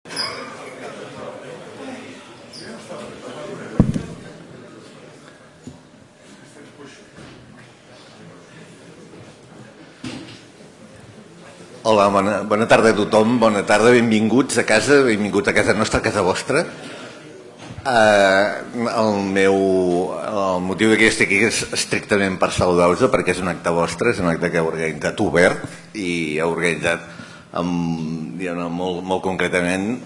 Hola, bona tarda a tothom, bona tarda, benvinguts a casa, benvinguts a casa nostra, a casa vostra. El motiu que estic aquí és estrictament per saludar-vos, perquè és un acte vostre, és un acte que heu organitzat obert i heu organitzat molt concretament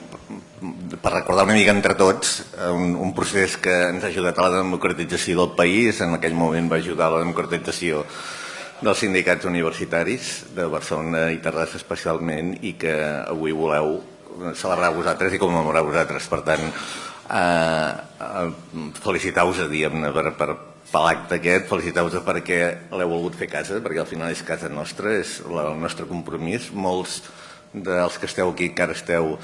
per recordar una mica entre tots un procés que ens ha ajudat a la democratització del país. En aquell moment va ajudar a la democratització dels sindicats universitaris de Barcelona i Terrassa especialment, i que avui voleu celebrar vosaltres i commemorar vosaltres. Per tant, felicitar-vos per l'acte aquest, felicitar-vos perquè l'heu volgut fer casa, perquè al final és casa nostra, és el nostre compromís. Molts dels que esteu aquí encara esteu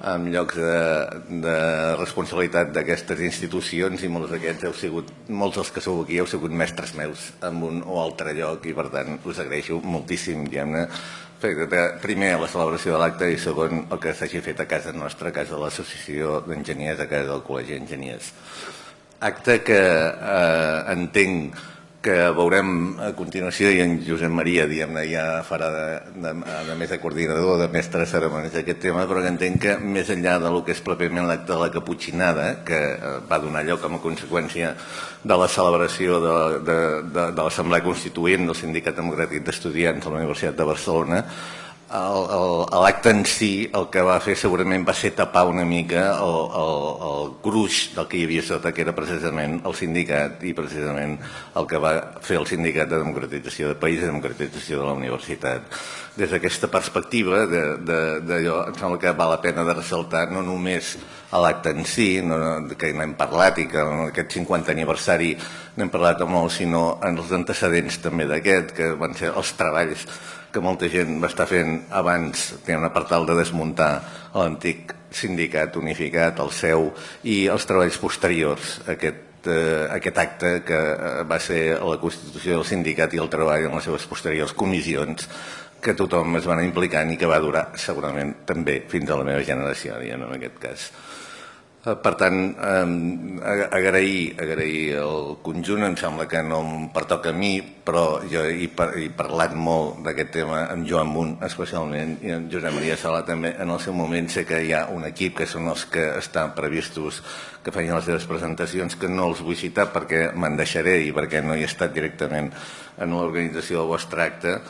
en llocs de responsabilitat d'aquestes institucions, i molts dels que sou aquí heu sigut mestres meus en un o altre lloc, i per tant us agraeixo moltíssim, primer la celebració de l'acte i segon el que s'hagi fet a casa nostra, a casa de l'Associació d'Enginyers, a casa del Col·legi d'Enginyers. Acte que entenc que veurem a continuació, i en Josep Maria ja farà de més de coordinador, de mestre de cerimònies d'aquest tema, però que entenc que més enllà del que és pròpiament l'acte de la caputxinada, que va donar lloc com a conseqüència de la celebració de l'Assemblea Constituent del Sindicat Democràtic d'Estudiants de la Universitat de Barcelona, l'acte en si el que va fer segurament va ser tapar una mica el gruix del que hi havia sota, que era precisament el sindicat, i precisament el que va fer el sindicat de democratització de país, de democratització de la universitat. Des d'aquesta perspectiva d'allò, em sembla que val la pena de ressaltar no només l'acte en si, que n'hem parlat i que en aquest 50 aniversari n'hem parlat molt, sinó en els antecedents també d'aquest, que van ser els treballs que molta gent va estar fent abans, per tal de desmuntar l'antic sindicat unificat, el seu, i els treballs posteriors a aquest acte, que va ser la constitució del sindicat i el treball en les seves posteriors comissions, que tothom es va anar implicant i que va durar segurament també fins a la meva generació, en aquest cas. Per tant, agrair el conjunt. Em sembla que no em pertoca a mi, però jo he parlat molt d'aquest tema amb Joan Munt especialment, i amb Josep Maria Sala també en el seu moment. Sé que hi ha un equip que són els que estan previstos que facin les seves presentacions, que no els vull citar perquè me'n deixaré i perquè no he estat directament en l'organització del vostre acte,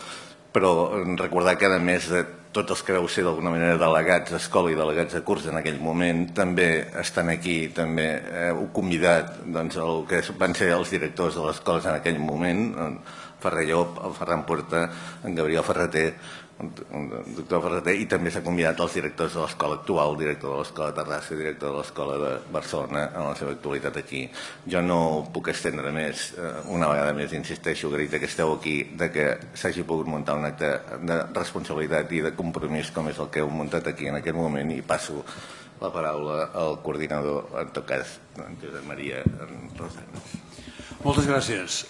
però recordar que a més de tots els que vau ser d'alguna manera delegats d'escola i delegats de curs en aquell moment, també estan aquí, també heu convidat el que van ser els directors de les escoles en aquell moment, en Ferrer Llop, el Ferran Puerta, en Gabriel Ferreter, el doctor Ferreter, i també s'ha convidat els directors de l'escola actual, director de l'escola de Terrassa i director de l'escola de Barcelona en la seva actualitat aquí. Jo no puc estendre més, una vegada més insisteixo, agraït que esteu aquí, que s'hagi pogut muntar un acte de responsabilitat i de compromís com és el que heu muntat aquí en aquest moment, i passo la paraula al coordinador, en tot cas, en Josep Maria Rosanes. Moltes gràcies.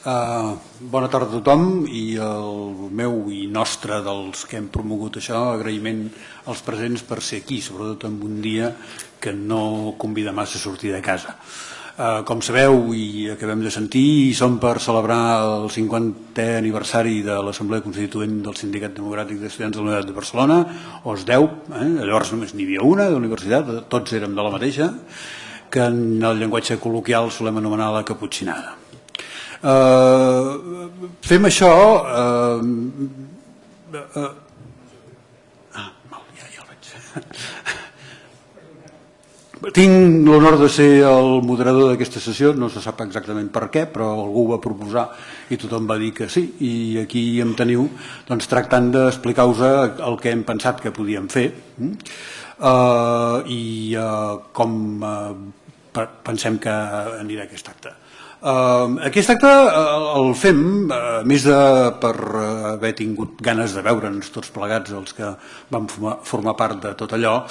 Bona tarda a tothom, i el meu i nostre dels que hem promogut això, agraïment als presents per ser aquí, sobretot en un dia que no convida massa a sortir de casa. Com sabeu i acabem de sentir, som per celebrar el 50è aniversari de l'Assemblea Constituent del Sindicat Democràtic d'Estudiants de la Universitat de Barcelona, o SDEU, llavors només n'hi havia una d'universitat, tots érem de la mateixa, que en el llenguatge col·loquial solem anomenar la caputxinada. Fem això ja el veig. Tinc l'honor de ser el moderador d'aquesta sessió, no se sap exactament per què, però algú ho va proposar i tothom va dir que sí, i aquí em teniu tractant d'explicar-vos el que hem pensat que podíem fer i com pensem que anirà aquest acte. Aquest acte el fem, a més de per haver tingut ganes de veure'ns tots plegats els que vam formar part de tot allò,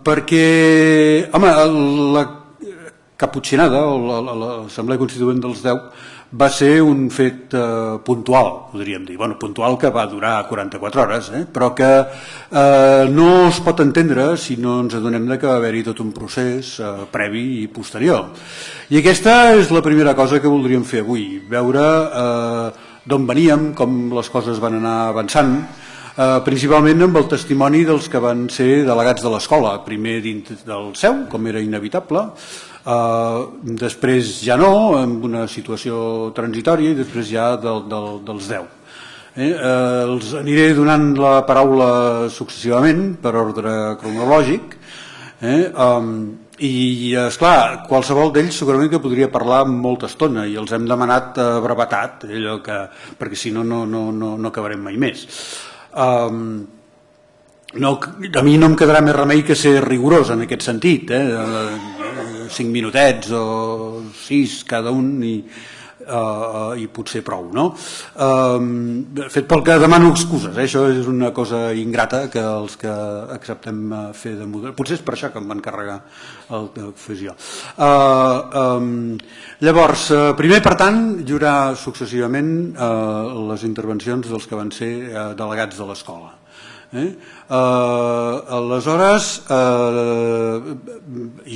perquè, home, la caputxinada o l'Assemblea Constituent dels 10 va ser un fet puntual, podríem dir. Bueno, puntual que va durar 44 hores, però que no es pot entendre si no ens adonem que va haver-hi tot un procés previ i posterior. I aquesta és la primera cosa que voldríem fer avui, veure d'on veníem, com les coses van anar avançant, principalment amb el testimoni dels que van ser delegats de l'escola, primer dins del seu, com era inevitable, després ja no, en una situació transitòria, i després ja dels 10. Els aniré donant la paraula successivament per ordre cronològic, i esclar, qualsevol d'ells segurament que podria parlar molta estona i els hem demanat brevetat, perquè si no no acabarem mai més. A mi no em quedarà més remei que ser rigorós en aquest sentit, 5 minutets o 6 cada un i potser prou, no? Fet pel que demano excuses, això és una cosa ingrata que els que acceptem fer de model, potser és per això que em van carregar el que fes jo. Llavors, primer, per tant, hi haurà successivament les intervencions dels que van ser delegats de l'escola. Aleshores,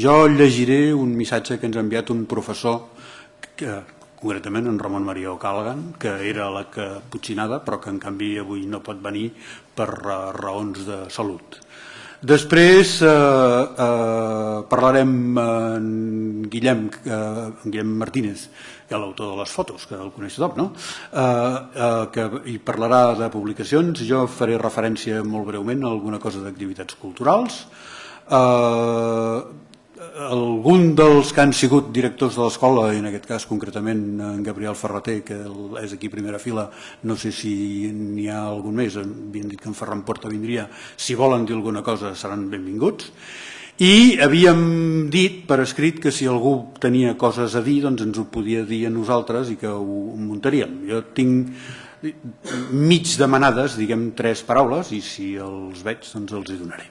jo llegiré un missatge que ens ha enviat un professor, concretament en Ramon Maria O'Callaghan, que era la caputxinada, però que en canvi avui no pot venir per raons de salut. Després parlarem amb Guillem Martínez, que és l'autor de les fotos, que el coneix tothom, no? Que hi parlarà de publicacions. Jo faré referència molt breument a alguna cosa d'activitats culturals. Algun dels que han sigut directors de l'escola, i en aquest cas concretament en Gabriel Ferreter, que és aquí a primera fila, no sé si n'hi ha algun més, havien dit que en Ferran Porta vindria, si volen dir alguna cosa seran benvinguts. I havíem dit per escrit que si algú tenia coses a dir doncs ens ho podia dir a nosaltres i que ho muntaríem. Jo tinc mig demanades, diguem 3 paraules, i si els veig doncs els hi donaré.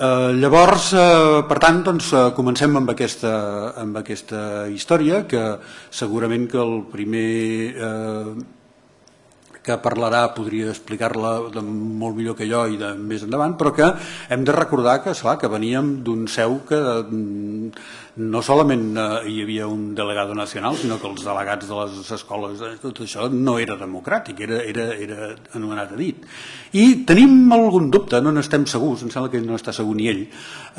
Llavors, per tant, comencem amb aquesta història, que segurament que el primer que parlarà podria explicar-la molt millor que jo i més endavant, però que hem de recordar que veníem d'un seu que no solament hi havia un delegado nacional, sinó que els delegats de les escoles, tot això no era democràtic, era anomenat a dit. I tenim algun dubte, no n'estem segurs, em sembla que no està segur ni ell,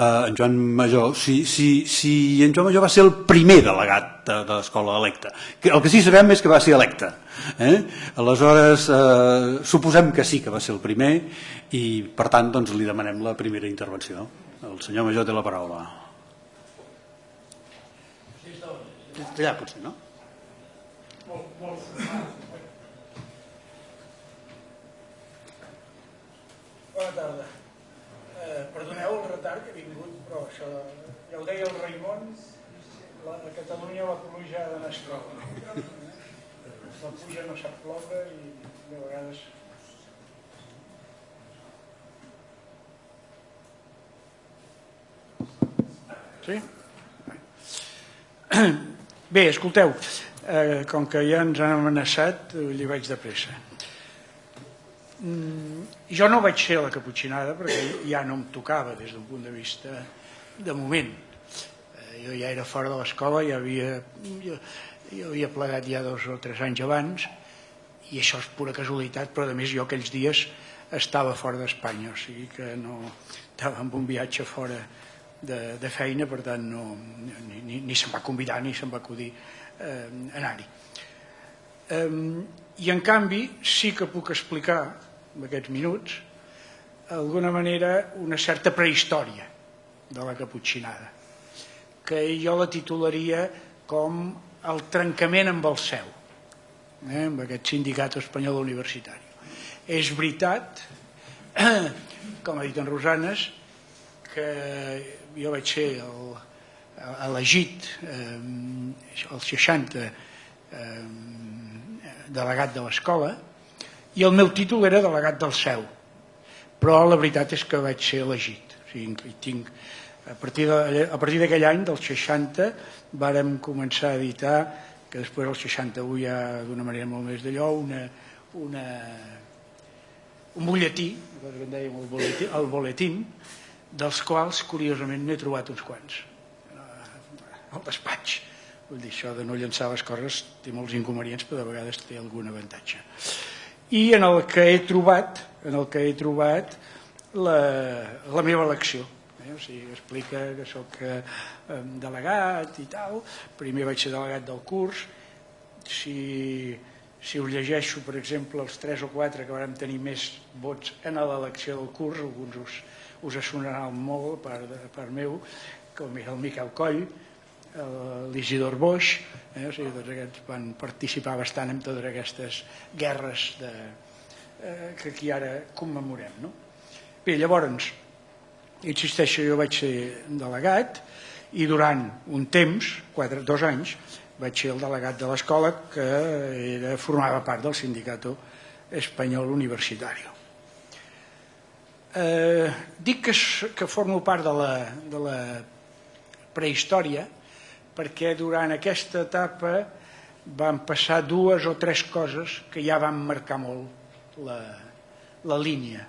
en Joan Major, si en Joan Major va ser el primer delegat de l'escola electe. El que sí sabem és que va ser electe. Aleshores, suposem que sí que va ser el primer i, per tant, li demanem la primera intervenció. El senyor Major té la paraula. Allà, potser, no? Bona tarda. Perdoneu el retard que he vingut, però això, ja ho deia el Raimon, a Catalunya la pluja ha d'anar escola. La pluja no sap ploure i de vegades... Sí? Bé, escolteu, com que ja ens han amenaçat, li vaig de pressa. Jo no vaig ser a la caputxinada perquè ja no em tocava des d'un punt de vista de moment. Jo ja era fora de l'escola, jo havia plegat ja 2 o 3 anys abans i això és pura casualitat, però a més jo aquells dies estava fora d'Espanya, o sigui que no estava en un viatge fora de feina, per tant ni se'm va convidar ni se'm va acudir anar-hi. I en canvi sí que puc explicar en aquests minuts d'alguna manera una certa prehistòria de la caputxinada, que jo la titularia com el trencament amb el seu, amb aquest sindicat espanyol universitari. És veritat, com ha dit en Rosanes, que jo vaig ser elegit al 60 delegat de l'escola i el meu títol era delegat del seu, però la veritat és que vaig ser elegit. O sigui, tinc A partir d'aquell any, del 60, vàrem començar a editar, que després del 61 ja d'una manera molt més d'allò, un butlletí, que en dèiem el boletín, dels quals, curiosament, n'he trobat uns quants al despatx. Vull dir, això de no llançar les coses té molts inconvenients, però de vegades té algun avantatge. I en el que he trobat la meva elecció. O sigui, explica que soc delegat i tal. Primer vaig ser delegat del curs. Si us llegeixo, per exemple, els 3 o 4 que vàrem tenir més vots en l'elecció del curs, alguns us sonaran molt a part meu, com el Miquel Coll, l'Isidor Boix, o sigui, tots aquests van participar bastant en totes aquestes guerres que aquí ara commemorem. Bé, llavors, insisteixo, jo vaig ser delegat i durant un temps, 2 anys, vaig ser el delegat de l'escola que formava part del Sindicato Espanyol Universitario. Dic que formo part de la prehistòria perquè durant aquesta etapa van passar 2 o 3 coses que ja van marcar molt la línia,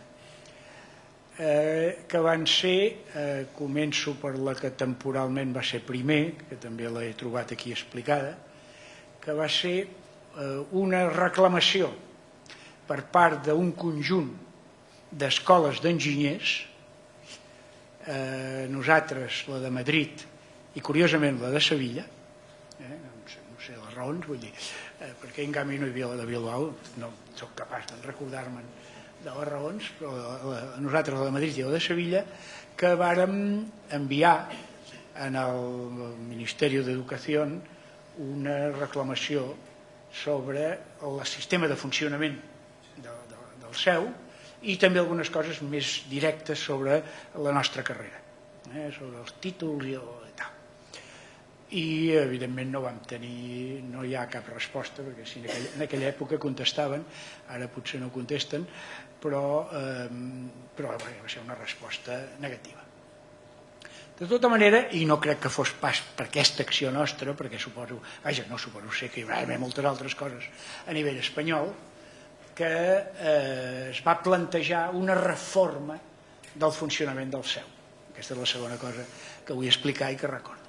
que van ser, començo per la que temporalment va ser primer, que també l'he trobat aquí explicada, que va ser una reclamació per part d'un conjunt d'escoles d'enginyers, nosaltres la de Madrid i curiosament la de Sevilla, no sé les raons, vull dir, perquè en canvi no hi havia la de Bilbao, no soc capaç de recordar-me'n de les raons, però nosaltres la de Madrid i la de Sevilla, que vàrem enviar en el Ministeri d'Educació una reclamació sobre el sistema de funcionament del CEU i també algunes coses més directes sobre la nostra carrera, sobre els títols i tal. I evidentment no hi ha cap resposta, perquè si en aquella època contestaven, ara potser no contesten, però va ser una resposta negativa. De tota manera, i no crec que fos pas per aquesta acció nostra, perquè sé que hi va haver moltes altres coses a nivell espanyol, que es va plantejar una reforma del funcionament del CEU. Aquesta és la segona cosa que vull explicar i que recordo.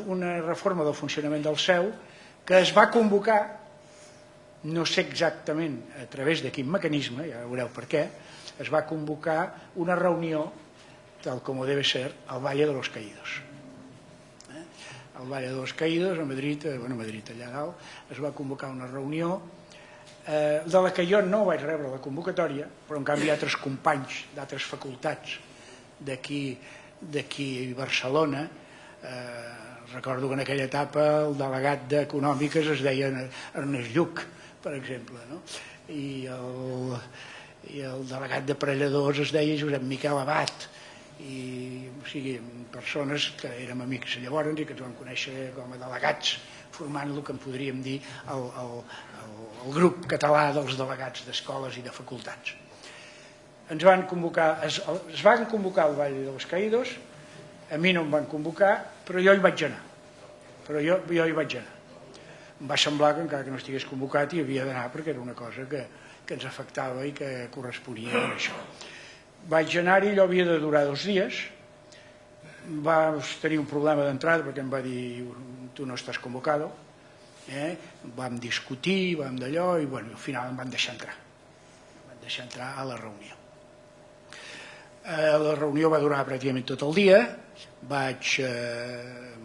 Una reforma del funcionament del CEU que es va convocar, no sé exactament a través de quin mecanisme, ja veureu per què, es va convocar una reunió, tal com debe ser, al Valle de los Caídos. Al Valle de los Caídos, a Madrid, allà dalt, es va convocar una reunió de la que jo no vaig rebre la convocatòria, però en canvi altres companys d'altres facultats d'aquí a Barcelona, recordo que en aquella etapa el delegat d'Econòmiques es deia Ernest Lluc, per exemple, i el delegat d'aparelladors es deia Josep Miquel Abat, o sigui, persones que érem amics llavors i que ens vam conèixer com a delegats, formant el que en podríem dir el grup català dels delegats d'escoles i de facultats. Es van convocar al Valle de los Caídos, a mi no em van convocar, però jo hi vaig anar. Em va semblar que encara que no estigués convocat hi havia d'anar perquè era una cosa que ens afectava i que corresponia a això. Vaig anar-hi, allò havia de durar 2 dies, vaig tenir un problema d'entrada perquè em va dir tu no estàs convocado, vam discutir, vam d'allò i al final em van deixar entrar a la reunió. La reunió va durar pràcticament tot el dia,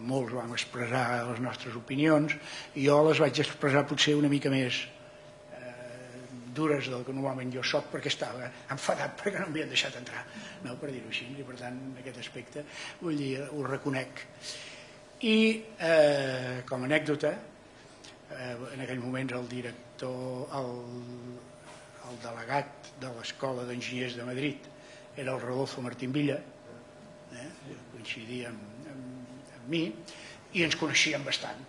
molts vam expressar les nostres opinions i jo les vaig expressar potser una mica més dures del que normalment jo soc perquè estava enfadat perquè no m'havien deixat entrar, per dir-ho així, i per tant en aquest aspecte vull dir, ho reconec. I com a anècdota, en aquell moment el director, el delegat de l'Escola d'Enginyers de Madrid era el Rodolfo Martín Villa, coincidia amb mi i ens coneixíem bastant,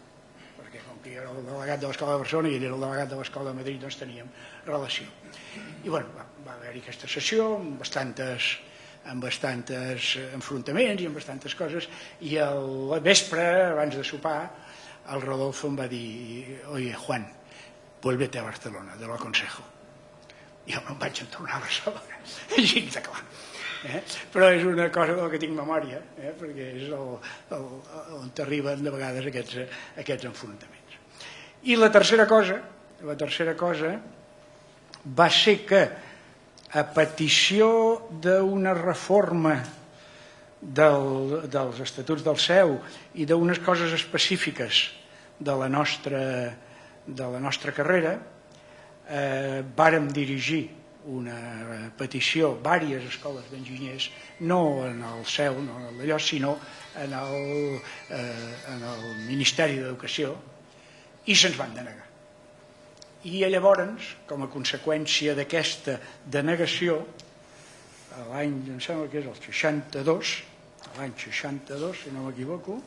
perquè com que jo era el delegat de l'Escola de Barcelona i ell era el delegat de l'Escola de Madrid, doncs teníem relació. I va haver-hi aquesta sessió amb bastantes amb bastants enfrontaments i amb bastantes coses, i al vespre, abans de sopar, el Rodolfo em va dir: oye, Juan, vuélvete a Barcelona, te lo aconsejo. Jo me'n vaig en tornar a Barcelona, així de clar. Però és una cosa del que tinc memòria, perquè és on t'arriben de vegades aquests enfrontaments. I la tercera cosa va ser que, a petició d'una reforma dels estatuts del CEU i d'unes coses específiques de la nostra carrera, vàrem dirigir una petició, diverses escoles d'enginyers, no en el CEU, no en allò, sinó en el Ministeri d'Educació, i se'ns van denegar. I llavors, com a conseqüència d'aquesta denegació, l'any, em sembla que és el 62, l'any 62, si no m'equivoco,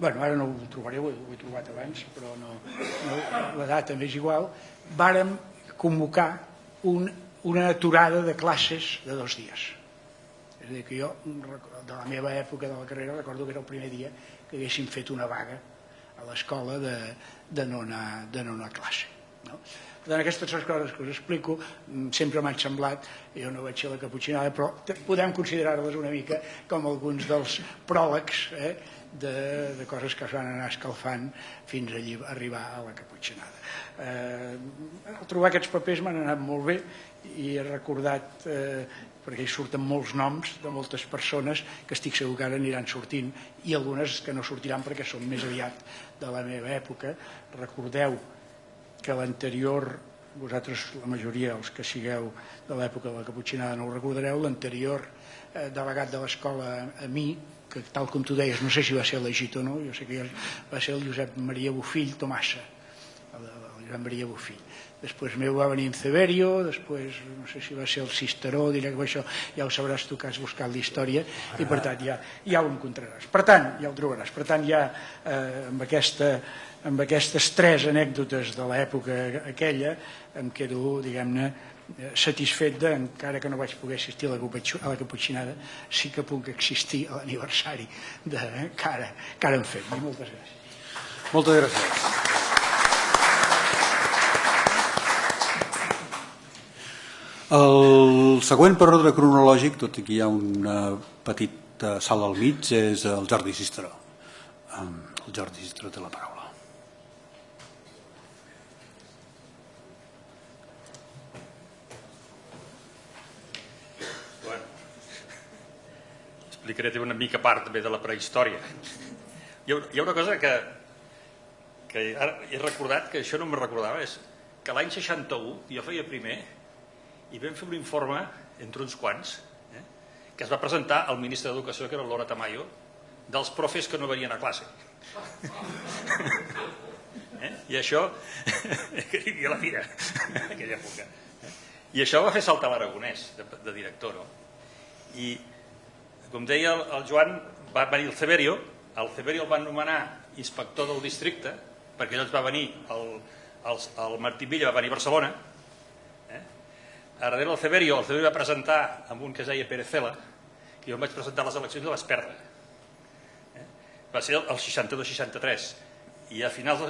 ara no ho trobaré, ho he trobat abans, però la data m'és igual, vàrem convocar una aturada de classes de 2 dies. És a dir, que jo, de la meva època de la carrera, recordo que era el primer dia que haguéssim fet una vaga a l'escola de no anar a classe. Per tant, aquestes coses que us explico sempre m'han semblat, jo no vaig ser la caputxinada, però podem considerar-les una mica com alguns dels pròlegs de coses que es van anar escalfant fins a arribar a la caputxinada. Al trobar aquests papers m'han anat molt bé i he recordat, perquè hi surten molts noms de moltes persones que estic segur que ara aniran sortint, i algunes que no sortiran perquè són més aviat de la meva època. Recordeu que l'anterior, vosaltres la majoria, els que sigueu de l'època de la caputxinada no ho recordareu, l'anterior delegat de l'escola a mi, que tal com tu deies, no sé si va ser elegit o no, jo sé que va ser el Josep Maria Bofill Tomassa, el Josep Maria Bofill. Després meu va venir en Ceberio, després no sé si va ser el Cisteró, diré que això ja ho sabràs tu que has buscat la història, i per tant ja ho encontraràs. Per tant, ja ho trobaràs. Per tant, ja amb aquestes 3 anècdotes de l'època aquella em quedo, diguem-ne, satisfet encara que no vaig poder assistir a la caputxinada, sí que puc existir a l'aniversari que ara hem fet. Moltes gràcies. Moltes gràcies. El següent per ordre cronològic, tot i que hi ha una petita sala al mig, és el Jordi Cisteró. El Jordi Cisteró té la paraula. Explicaré una mica part també de la prehistòria. Hi ha una cosa que ara he recordat, que això no me'n recordava, és que l'any 61 jo feia primer i vam fer un informe, entre uns quants, que es va presentar al ministre d'Educació, que era Laura Tamayo, dels profes que no venien a classe. I això, que hi havia la fira, en aquella època. I això va fer saltar l'Aragonès, de director, no? I com deia el Joan, va venir el Ceberio el van nomenar inspector del districte, perquè llavors va venir el Martí Villa, va venir a Barcelona. A darrere el Ceberio va presentar amb un que es deia Pérez Cela, que jo em vaig presentar a les eleccions i les vaig perdre. Va ser el 62-63. I a finals,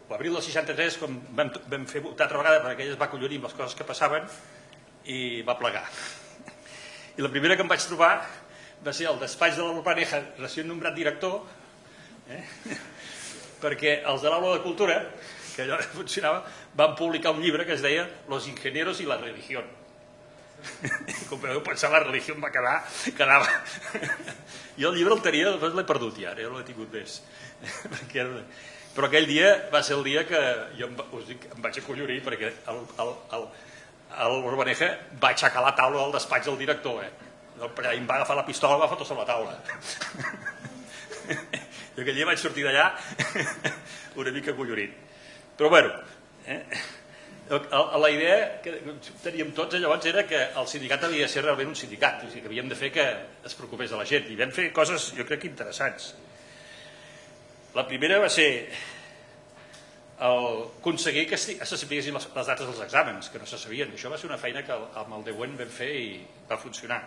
l'abril del 63, quan vam fer votar altra vegada, perquè ell es va acollorir amb les coses que passaven, i va plegar. I la primera que em vaig trobar va ser el despatx de l'Urbaneja, recient nombrat director, perquè els de l'Aula de Cultura, que allò funcionava, van publicar un llibre que es deia Los ingenieros y la religión. Com podeu pensar, la religió em va quedava. Jo el llibre el tenia, després l'he perdut ja, no l'he tingut més. Però aquell dia va ser el dia que jo em vaig acollorir, perquè l'Urbaneja va aixecar la taula del despatx del director, i em va agafar la pistola i va fotre sobre la taula. Jo aquell dia vaig sortir d'allà una mica acollorit. Però bueno, la idea que teníem tots llavors era que el sindicat havia de ser realment un sindicat, que havíem de fer que es preocupés de la gent, i vam fer coses, jo crec, interessants. La primera va ser aconseguir que se sapiguessin les dates dels exàmens, que no se sabien. Això va ser una feina que amb el DEUEN vam fer i va funcionar.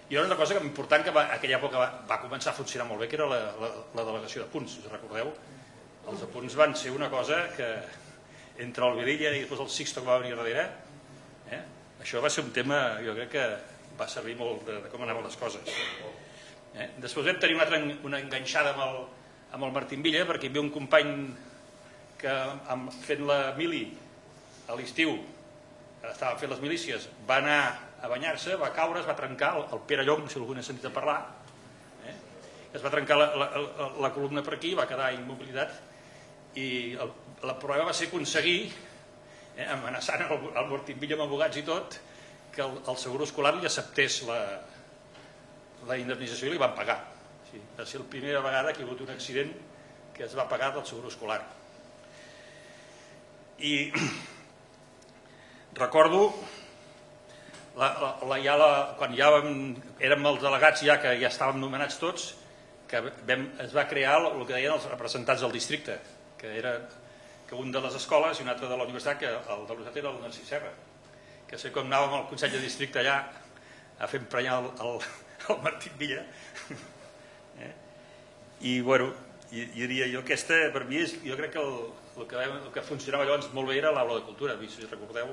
I era una cosa important que en aquella època va començar a funcionar molt bé, que era la delegació d'apunts. Us recordeu? Els apunts van ser una cosa que entre el Vilella i després el Sixto que va venir darrere, això va ser un tema, jo crec que va servir molt de com anaven les coses. Després vam tenir una enganxada amb el Martín Villa, perquè hi havia un company que fent la mili a l'estiu, estaven fent les milícies, va anar a banyar-se, va caure, es va trencar el Pere Llong, si algú n'ha sentit a parlar, es va trencar la columna per aquí, va quedar immobilitat, i el problema va ser aconseguir, amenaçant el Martín Villa amb abogats i tot, que el Seguro Escolar li acceptés la indemnització i li van pagar. Va ser la primera vegada que hi ha hagut un accident que es va pagar del Seguro Escolar. I recordo quan ja érem els delegats, que ja estàvem nomenats tots, que es va crear el que deien els representants del districte, que era un de les escoles i un altre de la universitat, que el de la universitat era el Narcís Serra, que sé com anàvem al Consell de Districte allà a fer emprenyar el Martín Villa. I bueno, diria jo, aquesta per mi jo crec que el que funcionava llavors molt bé era l'aula de cultura. Si recordeu,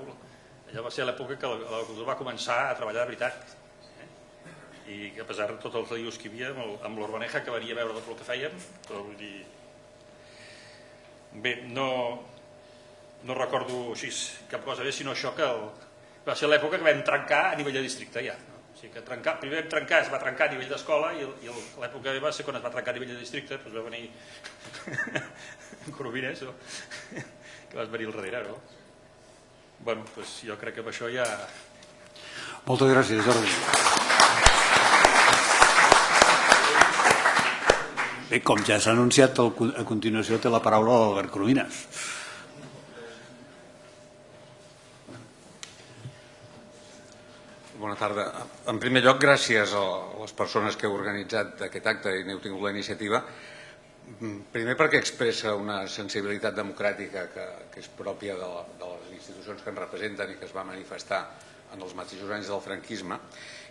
allò va ser l'època que l'aula de cultura va començar a treballar de veritat, i que a pesar de tots els lius que hi havia amb l'Urbaneja, que venia a veure tot el que fèiem, però vull dir... Bé, no recordo així cap cosa bé, sinó això que va ser l'època que vam trencar a nivell de districte ja. O sigui que primer vam trencar, es va trencar a nivell d'escola, i l'època va ser quan es va trencar a nivell de districte, doncs va venir Coromines, que vas venir al darrere, no? Bueno, doncs jo crec que amb això ja... Moltes gràcies, Jordi. Bé, com ja s'ha anunciat, a continuació té la paraula l'Albert Coromines. Bona tarda. En primer lloc, gràcies a les persones que heu organitzat aquest acte i n'heu tingut la iniciativa. Primer perquè expressa una sensibilitat democràtica que és pròpia de les institucions que ens representen i que es va manifestar en els mateixos anys del franquisme.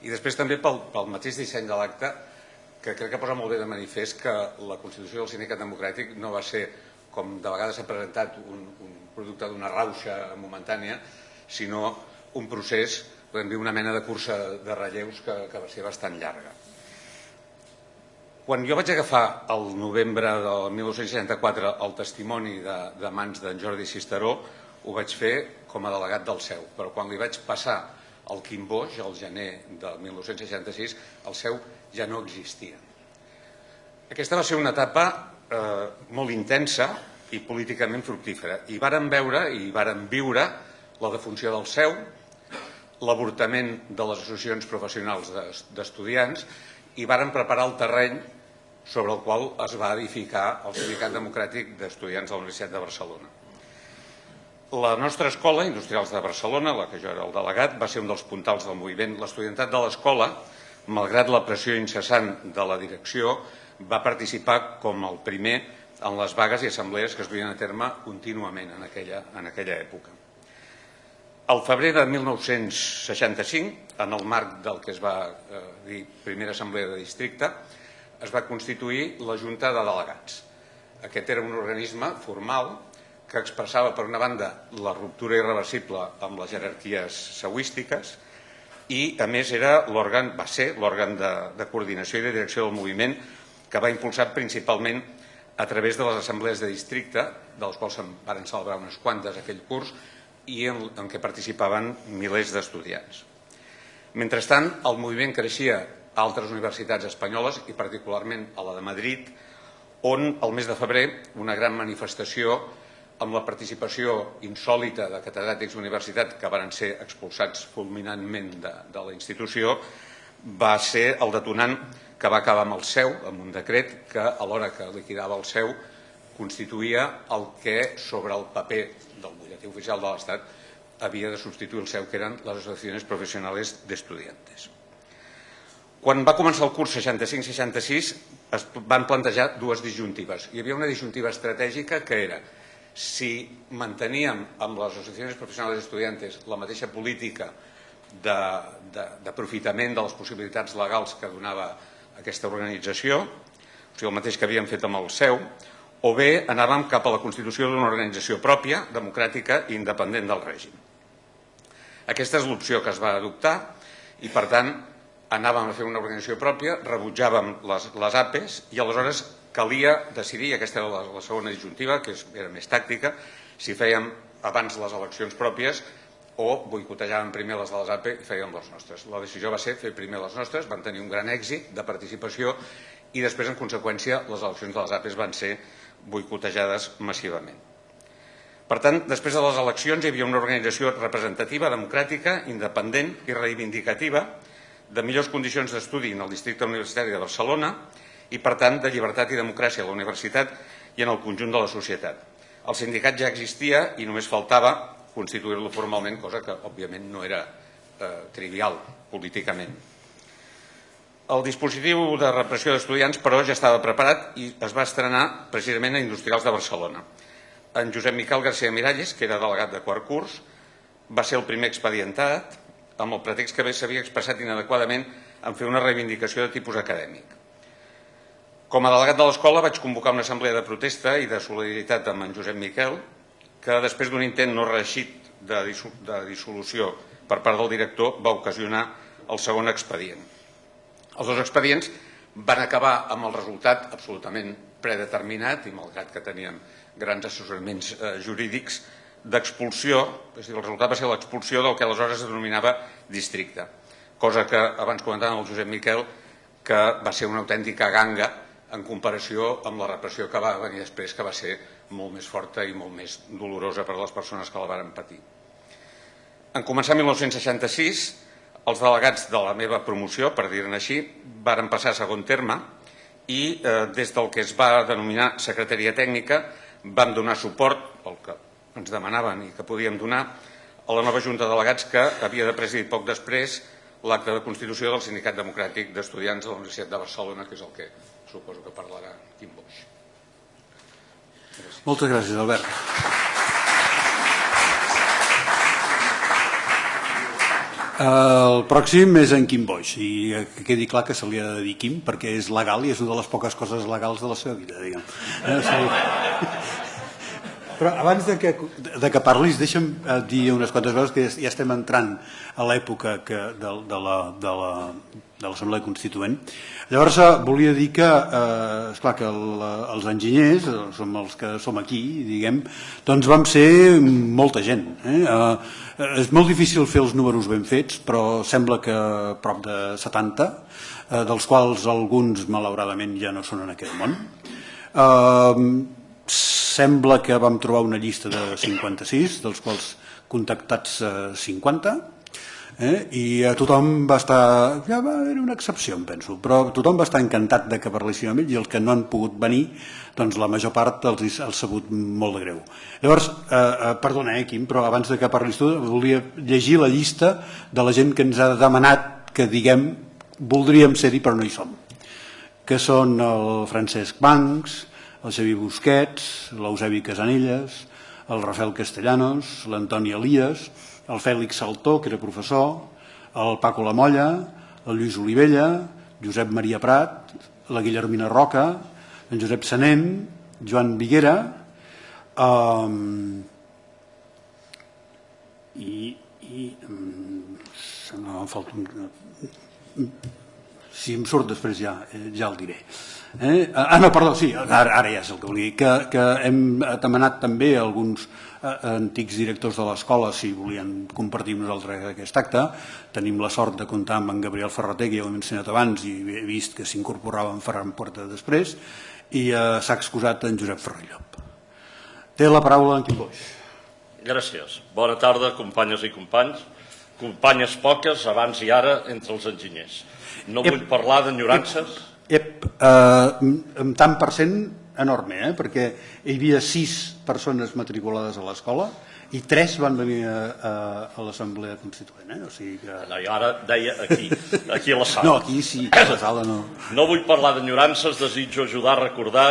I després també pel mateix disseny de l'acte, que crec que posa molt bé de manifest que la Constitució del Sindicat Democràtic no va ser, com de vegades s'ha presentat, un producte d'una rauxa momentània, sinó un procés, podem dir, una mena de cursa de relleus que va ser bastant llarga. Quan jo vaig agafar el novembre del 1964 el testimoni de mans d'en Jordi Cisteró, ho vaig fer com a delegat del SEU, però quan li vaig passar el Quim Boix, al gener del 1966, el SEU ja no existia. Aquesta va ser una etapa molt intensa i políticament fructífera. I vàrem veure i vàrem viure la defunció del SEU, l'avortament de les associacions professionals d'estudiants, i vàrem preparar el terreny sobre el qual es va edificar el Sindicat Democràtic d'Estudiants de la Universitat de Barcelona. La nostra escola, Industrials de Barcelona, la que jo era el delegat, va ser un dels puntals del moviment. L'estudiantat de l'escola, malgrat la pressió incessant de la direcció, va participar com el primer en les vagues i assemblees que es duien a terme contínuament en aquella època. Al febrer de 1965, en el marc del que es va dir Primera Assemblea de Districte, es va constituir la Junta de Delegats. Aquest era un organisme formal que expressava, per una banda, la ruptura irreversible amb les jerarquies seguístiques i, a més, va ser l'òrgan de coordinació i de direcció del moviment que va impulsar principalment a través de les assemblees de districte, de les quals se'n van celebrar unes quantes aquell curs, i en què participaven milers d'estudiants. Mentrestant, el moviment creixia a altres universitats espanyoles i particularment a la de Madrid, on el mes de febrer una gran manifestació amb la participació insòlita de catedràtics d'universitat que van ser expulsats fulminantment de la institució, va ser el detonant que va acabar amb el SEU, amb un decret que, a l'hora que liquidava el SEU, constituïa el que, sobre el paper del butlletí oficial de l'Estat, havia de substituir el SEU, que eren les associacions professionals d'estudiantes. Quan va començar el curs 65-66 es van plantejar dues disjuntives. Hi havia una disjuntiva estratègica que era si manteníem amb les associacions professionals estudiantes la mateixa política d'aprofitament de les possibilitats legals que donava aquesta organització, o sigui, el mateix que havíem fet amb el CEU, o bé anàvem cap a la constitució d'una organització pròpia, democràtica i independent del règim. Aquesta és l'opció que es va adoptar i, per tant, anàvem a fer una organització pròpia, rebutjàvem les APEs i aleshores calia decidir, aquesta era la segona disjuntiva, que era més tàctica, si fèiem abans les eleccions pròpies o boicotejàvem primer les de les APE i fèiem les nostres. La decisió va ser fer primer les nostres, van tenir un gran èxit de participació i després, en conseqüència, les eleccions de les APEs van ser boicotejades massivament. Per tant, després de les eleccions hi havia una organització representativa, democràtica, independent i reivindicativa, de millors condicions d'estudi en el districte universitari de Barcelona i, per tant, de llibertat i democràcia a la universitat i en el conjunt de la societat. El sindicat ja existia i només faltava constituir-lo formalment, cosa que, òbviament, no era trivial políticament. El dispositiu de repressió d'estudiants, però, ja estava preparat i es va estrenar precisament a Industrials de Barcelona. En Josep Miquel García Miralles, que era delegat de quart curs, va ser el primer expedientat, amb el pretext que s'havia expressat inadequadament en fer una reivindicació de tipus acadèmic. Com a delegat de l'escola vaig convocar una assemblea de protesta i de solidaritat amb en Josep Miquel, que després d'un intent no reeixit de dissolució per part del director va ocasionar el segon expedient. Els dos expedients van acabar amb el resultat absolutament predeterminat i malgrat que tenien grans assessoraments jurídics d'expulsió, és a dir, el resultat va ser l'expulsió del que aleshores es denominava districte, cosa que abans comentàvem el Josep Miquel que va ser una autèntica ganga en comparació amb la repressió que va venir després, que va ser molt més forta i molt més dolorosa per a les persones que la varen patir. En començar 1966, els delegats de la meva promoció, per dir-ne així, varen passar a segon terme i des del que es va denominar secretaria tècnica vam donar suport, el que ens demanaven i que podíem donar, a la nova Junta de Delegats que havia de presidir poc després l'acte de constitució del Sindicat Democràtic d'Estudiants de la Universitat de Barcelona, que és el que suposo que parlarà Quim Boix. Moltes gràcies, Albert. El pròxim és en Quim Boix i que quedi clar que se li ha de dir Quim perquè és legal i és una de les poques coses legals de la seva vida, diguem. Però abans de que parlis, deixa'm dir unes quantes coses que ja estem entrant a l'època de l'Assemblea Constituent. Llavors, volia dir que, esclar, que els enginyers, som els que som aquí, diguem, doncs vam ser molta gent. És molt difícil fer els números ben fets, però sembla que prop de 70, dels quals alguns, malauradament, ja no són en aquest món. Sembla que vam trobar una llista de 56, dels quals contactats 50, i tothom va estar, ja va haver una excepció, em penso, però tothom va estar encantat de que parléssim amb ells i els que no han pogut venir, doncs la major part els ha sabut molt de greu. Llavors, perdona, Quim, però abans de que parlis tu, volia llegir la llista de la gent que ens ha demanat que, diguem, voldríem ser-hi però no hi som, que són el Francesc Bancs, el Xavier Busquets, l'Eusebi Casanelles, el Rafael Castellanos, l'Antoni Elias, el Fèlix Saltó, que era professor, el Paco Lamolla, el Lluís Olivella, Josep Maria Prat, la Guillermina Roca, en Josep Sanent, Joan Viguera, em falta un... Si em surt després ja el diré. No, perdó, sí, ara ja és el que volia dir, que hem demanat també a alguns antics directors de l'escola si volien compartir amb nosaltres aquest acte. Tenim la sort de comptar amb en Gabriel Ferrater, que ja l'hem mencionat abans i he vist que s'incorporava en Ferran Puerta després, i s'ha excusat en Josep Ferrellop. Té la paraula en Quim Boix. Gràcies. Bona tarda, companyes i companys. Companyes poques, abans i ara, entre els enginyers. No vull parlar d'enyorances. Amb tant per cent enorme, perquè hi havia 6 persones matriculades a l'escola i 3 van venir a l'Assemblea Constituent. O sigui que... Jo ara deia aquí a la sala. No, aquí sí, a la sala no. No vull parlar d'enyorances, desitjo ajudar a recordar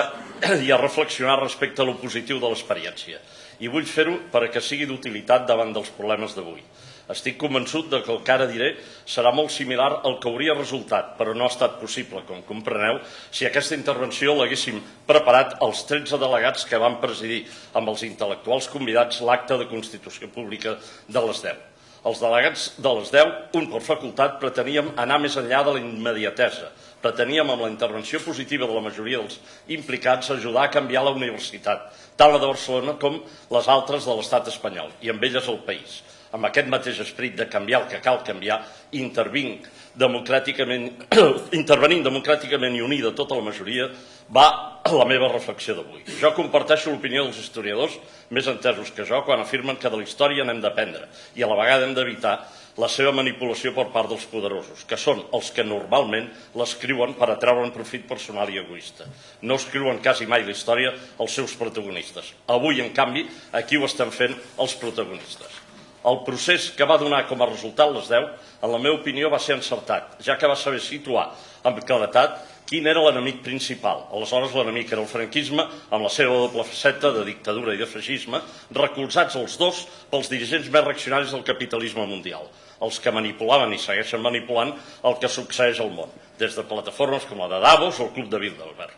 i a reflexionar respecte a lo positiu de l'experiència. I vull fer-ho perquè sigui d'utilitat davant dels problemes d'avui. Estic convençut que el que ara diré serà molt similar al que hauria resultat, però no ha estat possible, com compreneu, si aquesta intervenció l'haguéssim preparat els 13 delegats que van presidir amb els intel·lectuals convidats l'acte de Constitució Pública de les 10. Els delegats de les 10, un per facultat, preteníem anar més enllà de la immediatesa. Preteníem, amb la intervenció positiva de la majoria dels implicats, ajudar a canviar la universitat, tant la de Barcelona com les altres de l'estat espanyol, i amb elles el país. Amb aquest mateix esperit de canviar el que cal canviar, intervenint democràticament i unida tota la majoria, va la meva reflexió d'avui. Jo comparteixo l'opinió dels historiadors més entesos que jo quan afirmen que de la història n'hem d'aprendre i a la vegada hem d'evitar la seva manipulació per part dels poderosos, que són els que normalment l'escriuen per atraure'n profit personal i egoista. No escriuen quasi mai la història els seus protagonistes. Avui, en canvi, aquí ho estan fent els protagonistes. El procés que va donar com a resultat les 10, en la meva opinió, va ser encertat, ja que va saber situar amb claredat quin era l'enemic principal. Aleshores, l'enemic era el franquisme, amb la seva doble faceta de dictadura i de feixisme, recolzats els dos pels dirigents més reaccionaris del capitalisme mundial, els que manipulaven i segueixen manipulant el que succeeix al món, des de plataformes com la de Davos o el Club de Bilderberg.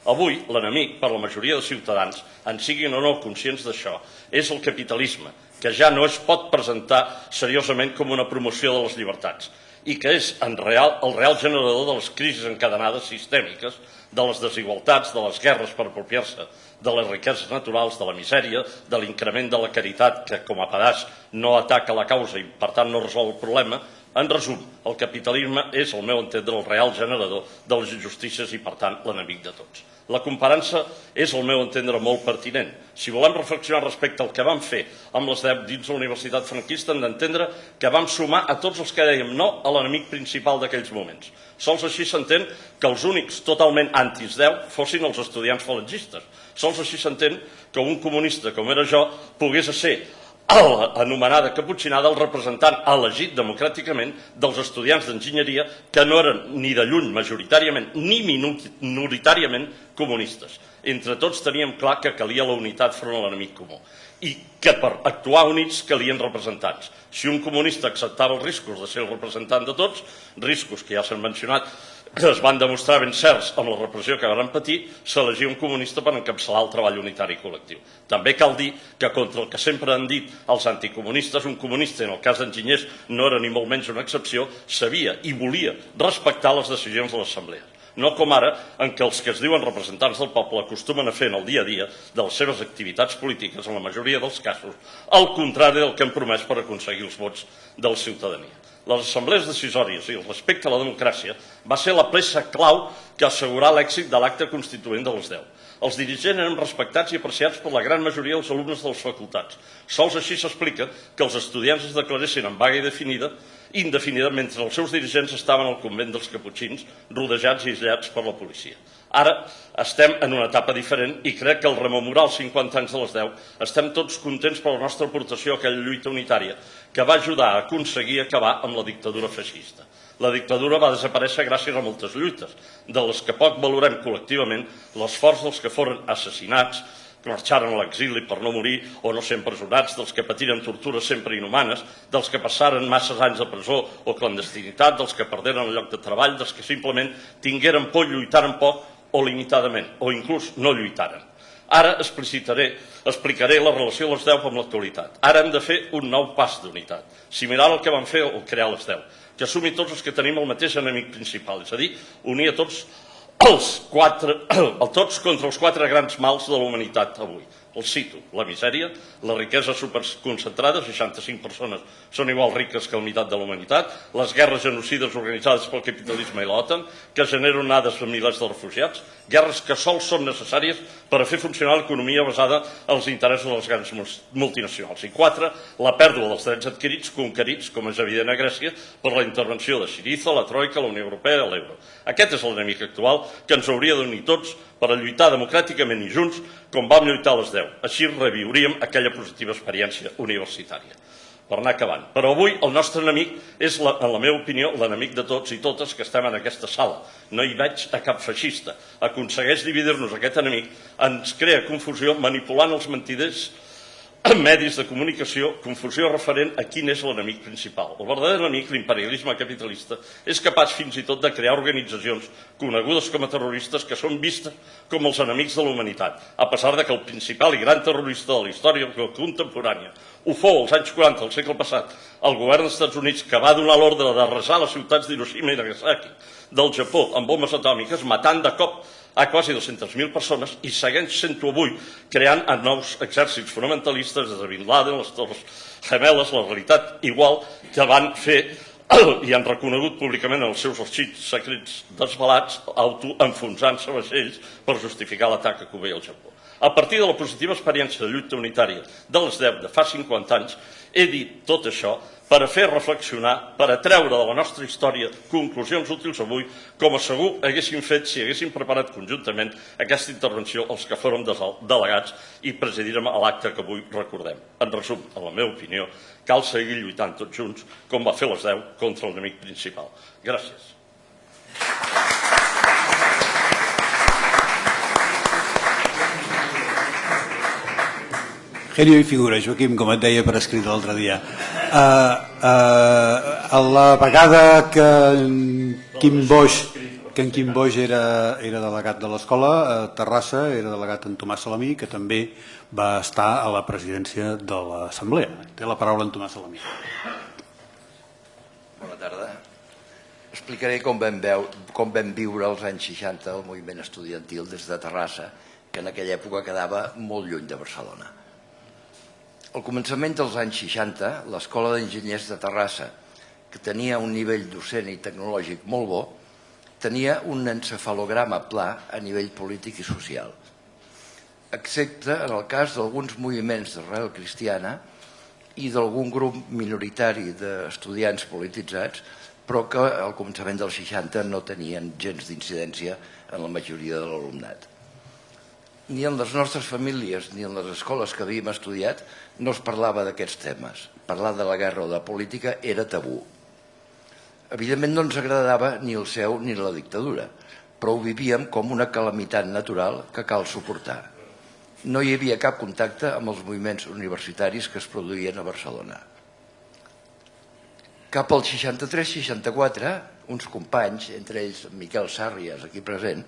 Avui, l'enemic, per la majoria de ciutadans, en siguin o no conscients d'això, és el capitalisme, que ja no es pot presentar seriosament com una promoció de les llibertats i que és el real generador de les crisis encadenades sistèmiques, de les desigualtats, de les guerres per apropiar-se de les riqueses naturals, de la misèria, de l'increment de la caritat, que com a pedaç no ataca la causa i per tant no resol el problema. En resum, el capitalisme és, al meu entendre, el real generador de les injustícies i, per tant, l'enemic de tots. La comparança és, al meu entendre, molt pertinent. Si volem reflexionar respecte al que vam fer amb les 10 dins la Universitat franquista, hem d'entendre que vam sumar a tots els que dèiem no a l'enemic principal d'aquells moments. Sols així s'entén que els únics totalment anti-10 fossin els estudiants falangistes. Sols així s'entén que un comunista com era jo pogués ser l'anomenada caputxinada el representant elegit democràticament dels estudiants d'enginyeria que no eren ni de lluny majoritàriament ni minoritàriament comunistes. Entre tots teníem clar que calia la unitat front a l'enemic comú i que per actuar units calien representants. Si un comunista acceptava els riscos de ser el representant de tots, riscos que ja s'han mencionat, que es van demostrar ben certs amb la repressió que van patir, s'elegia un comunista per encapçalar el treball unitari col·lectiu. També cal dir que contra el que sempre han dit els anticomunistes, un comunista, en el cas d'enginyers, no era ni molt menys una excepció, sabia i volia respectar les decisions de l'Assemblea. No com ara, en què els que es diuen representants del poble acostumen a fer en el dia a dia de les seves activitats polítiques, en la majoria dels casos, al contrari del que han promès per aconseguir els vots de la ciutadania. Les assemblees decisòries i el respecte a la democràcia va ser la peça clau que assegurà l'èxit de l'acte constituent de les 10. Els dirigents eren respectats i apreciats per la gran majoria dels alumnes de les facultats. Sols així s'explica que els estudiants es declaressin en vaga indefinida mentre els seus dirigents estaven al convent dels Caputxins, rodejats i aïllats per la policia. Ara estem en una etapa diferent i crec que al rememorar els 50 anys de les 10 estem tots contents per la nostra aportació a aquella lluita unitària que va ajudar a aconseguir acabar amb la dictadura feixista. La dictadura va desaparèixer gràcies a moltes lluites, de les que poc valorem col·lectivament l'esforç dels que foren assassinats, que marxaren a l'exili per no morir o no ser empresonats, dels que patiren tortures sempre inhumanes, dels que passaren masses anys de presó o clandestinitat, dels que perderen el lloc de treball, dels que simplement tingueren por, lluitaren poc o limitadament, o inclús no lluitaren. Ara explicaré la relació de les 10 amb l'actualitat. Ara hem de fer un nou pas d'unitat, similar al que vam fer al crear les 10, que assumi tots els que tenim el mateix enemic principal, és a dir, unir a tots contra els 4 grans mals de la humanitat avui. Els cito: la misèria, la riquesa superconcentrada, 65 persones són igual riques que la meitat de la humanitat, les guerres genocides organitzades pel capitalisme i l'OTAN, que generen onades de milers de refugiats, guerres que sols són necessàries per a fer funcionar l'economia basada en els interessos de les grans multinacionals. I 4, la pèrdua dels drets adquirits, conquerits, com és evident a Grècia, per la intervenció de Syriza, la Troika, la Unió Europea i l'euro. Aquest és l'enemic actual que ens hauria d'unir tots per a lluitar democràticament i junts com vam lluitar a les 10. Així reviuríem aquella positiva experiència universitària. per anar acabant. Però avui el nostre enemic és, en la meva opinió, l'enemic de tots i totes que estem en aquesta sala. No hi veig a cap feixista. Aconsegueix dividir-nos aquest enemic, ens crea confusió manipulant els mentiders en medis de comunicació, confusió referent a quin és l'enemic principal. El verdader enemic, l'imperialisme capitalista, és capaç fins i tot de crear organitzacions conegudes com a terroristes que són vistes com els enemics de la humanitat, a pesar de que el principal i gran terrorista de la història contemporània ho fou als anys 40 del segle passat, el govern dels Estats Units, que va donar l'ordre d'arrasar les ciutats d'Hiroshima i Nagasaki del Japó amb bombes atòmiques, matant de cop a quasi 200.000 persones i segueix sent-ho avui creant nous exèrcits fonamentalistes des de Bin Laden, les Torres Gemeles, la realitat igual que van fer i han reconegut públicament els seus arxius secrets desvelats autoenfonsant-se vaixells per justificar l'atac a Cuba i al Japó. A partir de la positiva experiència de lluita unitària de les 10 de fa 50 anys, he dit tot això per a fer reflexionar, per a treure de la nostra història conclusions útils avui, com a segur haguessin fet si haguessin preparat conjuntament aquesta intervenció els que fórem delegats i presidírem l'acte que avui recordem. En resum, en la meva opinió, cal seguir lluitant tots junts, com va fer les 10 contra l'enemic principal. Gràcies. Genio i figura, Joaquim, com et deia per escrit l'altre dia. A la vegada que en Quim Boix era delegat de l'escola, a Terrassa era delegat en Tomàs Salamí, que també va estar a la presidència de l'Assemblea. Té la paraula en Tomàs Salamí. Bona tarda. Explicaré com vam viure als anys 60 el moviment estudiantil des de Terrassa, que en aquella època quedava molt lluny de Barcelona. Al començament dels anys 60, l'Escola d'Enginyers de Terrassa, que tenia un nivell docent i tecnològic molt bo, tenia un encefalograma pla a nivell polític i social, excepte en el cas d'alguns moviments d'arrel cristiana i d'algun grup minoritari d'estudiants polititzats, però que al començament dels 60 no tenien gens d'incidència en la majoria de l'alumnat. Ni en les nostres famílies ni en les escoles que havíem estudiat no es parlava d'aquests temes. Parlar de la guerra o de política era tabú. Evidentment no ens agradava ni el seu ni la dictadura, però ho vivíem com una calamitat natural que cal suportar. No hi havia cap contacte amb els moviments universitaris que es produïen a Barcelona. Cap al 63-64, uns companys, entre ells Miquel Sàrries, aquí present,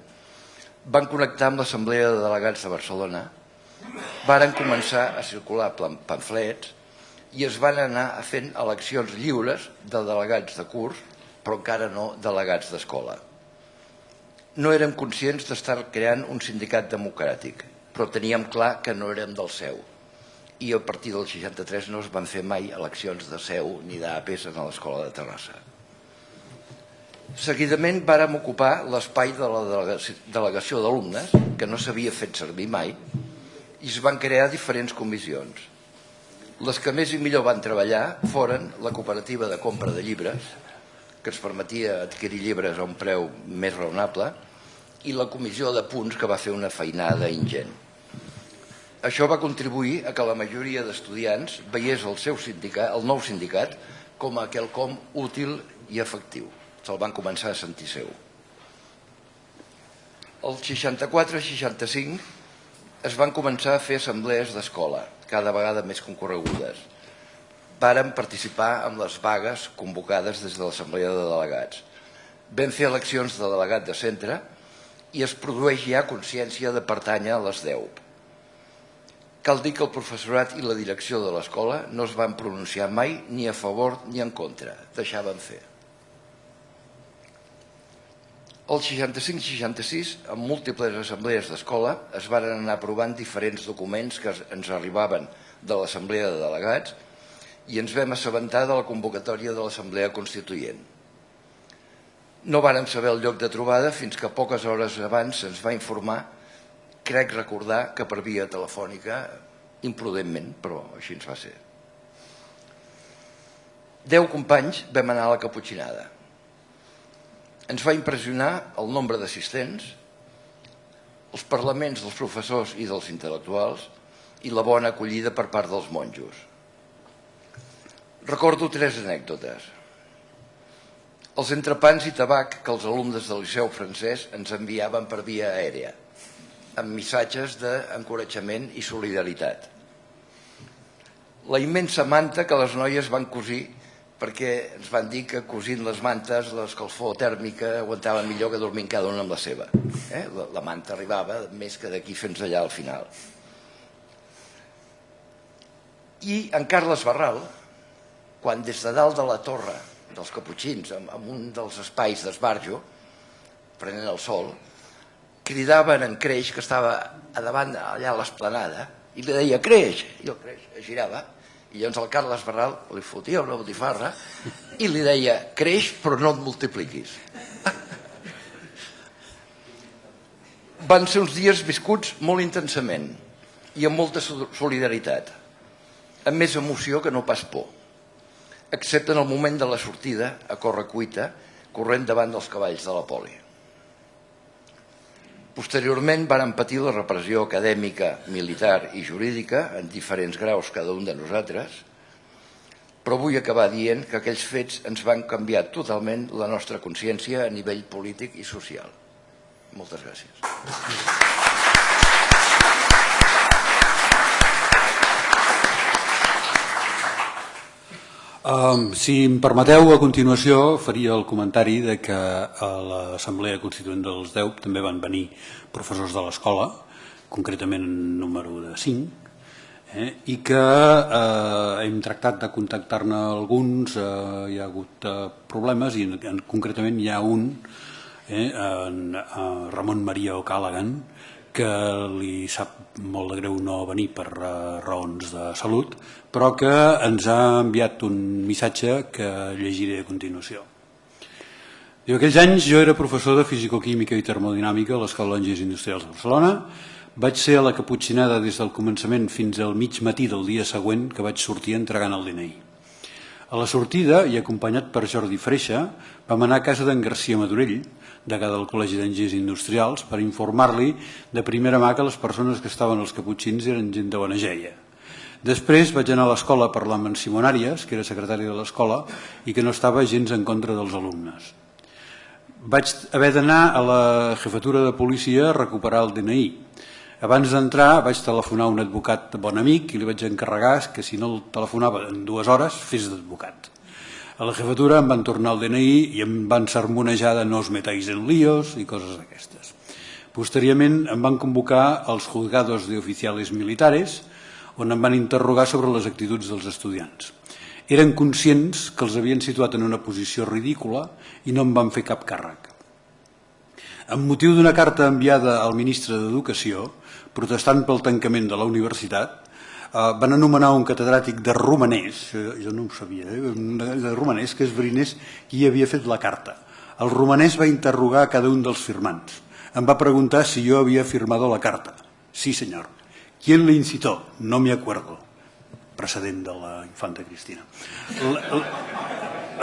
van connectar amb l'Assemblea de Delegats de Barcelona, varen començar a circular pamflets i es van anar fent eleccions lliures de delegats de curs, però encara no delegats d'escola. No érem conscients d'estar creant un sindicat democràtic, però teníem clar que no érem del seu. I a partir del 63 no es van fer mai eleccions de seu ni d'APs a l'Escola de Terrassa. Seguidament vàrem ocupar l'espai de la delegació d'alumnes, que no s'havia fet servir mai, i es van crear diferents comissions. Les que més i millor van treballar foren la cooperativa de compra de llibres, que ens permetia adquirir llibres a un preu més raonable, i la comissió de punts, que va fer una feinada ingent. Això va contribuir a que la majoria d'estudiants veiés el nou sindicat com a quelcom útil i efectiu. Se'l van començar a sentir seu. El 64-65 es van començar a fer assemblees d'escola, cada vegada més concorregudes. Vàrem participar en les vagues convocades des de l'Assemblea de Delegats. Vam fer eleccions de delegat de centre i es produeix ja consciència de pertànyer a les 10. Cal dir que el professorat i la direcció de l'escola no es van pronunciar mai ni a favor ni en contra, deixaven fer. El 65-66, en múltiples assemblees d'escola, es van anar aprovant diferents documents que ens arribaven de l'Assemblea de Delegats i ens vam assabentar de la convocatòria de l'Assemblea Constituent. No vàrem saber el lloc de trobada fins que poques hores abans se'ns va informar, crec recordar que per via telefònica, imprudentment, però així ens va ser. 10 companys vam anar a la Caputxinada. Ens va impressionar el nombre d'assistents, els parlaments dels professors i dels intel·lectuals i la bona acollida per part dels monjos. Recordo 3 anècdotes. Els entrepans i tabac que els alumnes del Liceu francès ens enviaven per via aèria, amb missatges d'encoratjament i solidaritat. La immensa manta que les noies van cosir perquè ens van dir que cosint les mantes l'escalfor tèrmica aguantava millor que dormint cada una amb la seva. La manta arribava més que d'aquí fins allà al final. I en Carles Barral, quan des de dalt de la torre dels Caputxins, en un dels espais d'esbarjo, prenent el sol, cridaven en Creix, que estava a davant allà a l'esplanada, i li deia Creix, i el Creix es girava, i llavors el Carles Barral li fotia una botifarra i li deia creix però no et multipliquis. Van ser uns dies viscuts molt intensament i amb molta solidaritat, amb més emoció que no pas por, excepte en el moment de la sortida a correcuita corrent davant dels cavalls de la poli. Posteriorment varen patir la repressió acadèmica, militar i jurídica en diferents graus cada un de nosaltres, però vull acabar dient que aquells fets ens van canviar totalment la nostra consciència a nivell polític i social. Moltes gràcies. Si em permeteu, a continuació faria el comentari de que a l'Assemblea Constituent dels DEUP també van venir professors de l'escola, concretament en número de 5, i que hem tractat de contactar-ne alguns, hi ha hagut problemes i concretament hi ha un, Ramon Maria O'Callaghan, que li sap molt de greu no venir per raons de salut, però que ens ha enviat un missatge que llegiré a continuació. Diu, aquells anys jo era professor de fisicoquímica i termodinàmica a l'Escola d'Enginyers Industrials de Barcelona. Vaig ser a la Caputxinada des del començament fins al mig matí del dia següent que vaig sortir entregant el DNI. A la sortida, i acompanyat per Jordi Freixa, vam anar a casa d'en García Madurell, degà del Col·legi d'Enginyers Industrials, per informar-li de primera mà que les persones que estaven als Caputxins eren gent de bona geia. Després vaig anar a l'escola a parlar amb en Simonàries, que era secretari de l'escola, i que no estava gens en contra dels alumnes. Vaig haver d'anar a la jefatura de policia a recuperar el DNI. Abans d'entrar vaig telefonar a un advocat bon amic i li vaig encarregar que si no el telefonava en 2 hores fes d'advocat. A la jefatura em van tornar el DNI i em van sermonejar de no os metáis en líos i coses d'aquestes. Posteriorment em van convocar als juzgados de oficiales militares, on em van interrogar sobre les actituds dels estudiants. Eren conscients que els havien situat en una posició ridícula i no em van fer cap càrrec. Amb motiu d'una carta enviada al ministre d'Educació, protestant pel tancament de la universitat, van anomenar un catedràtic de romanès, jo no ho sabia, de romanès, que esbrinés qui havia fet la carta. El romanès va interrogar a cada un dels firmants. Em va preguntar si jo havia firmado la carta. Sí, senyor. ¿Quién le incitó? No me acuerdo. Precedent de la infanta Cristina.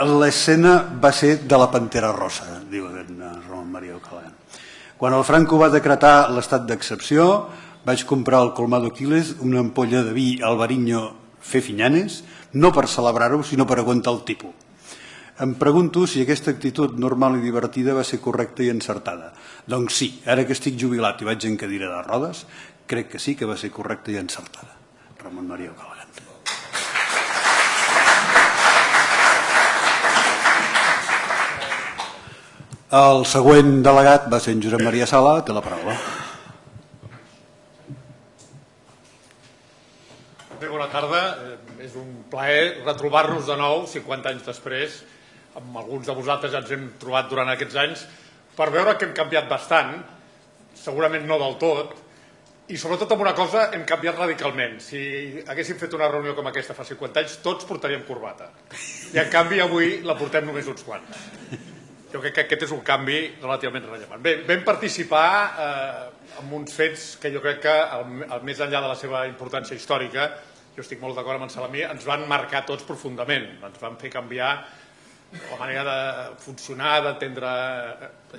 L'escena va ser de la Pantera Rosa, diu Ramon Maria O'Callaghan. Quan el Franco va decretar l'estat d'excepció, vaig comprar al Colmado Quiles una ampolla de vi Albariño Fefiñanes, no per celebrar-ho, sinó per aguantar el tipus. Em pregunto si aquesta actitud normal i divertida va ser correcta i encertada. Doncs sí, ara que estic jubilat i vaig en cadira de rodes, crec que sí que va ser correcta i encertada. Ramon Maria O'Callaghan. El següent delegat va ser en Josep Maria Sala, té la paraula. Bé, bona tarda. És un plaer retrobar-nos de nou, 50 anys després. Amb alguns de vosaltres ja ens hem trobat durant aquests anys per veure que hem canviat bastant, segurament no del tot, i sobretot amb una cosa hem canviat radicalment. Si haguéssim fet una reunió com aquesta fa 50 anys, tots portaríem corbata. I en canvi avui la portem només uns quants. Jo crec que aquest és un canvi relativament rellevant. Bé, vam participar en uns fets que jo crec que, més enllà de la seva importància històrica, jo estic molt d'acord amb en Salamí, ens van marcar tots profundament, ens van fer canviar la manera de funcionar, d'entendre,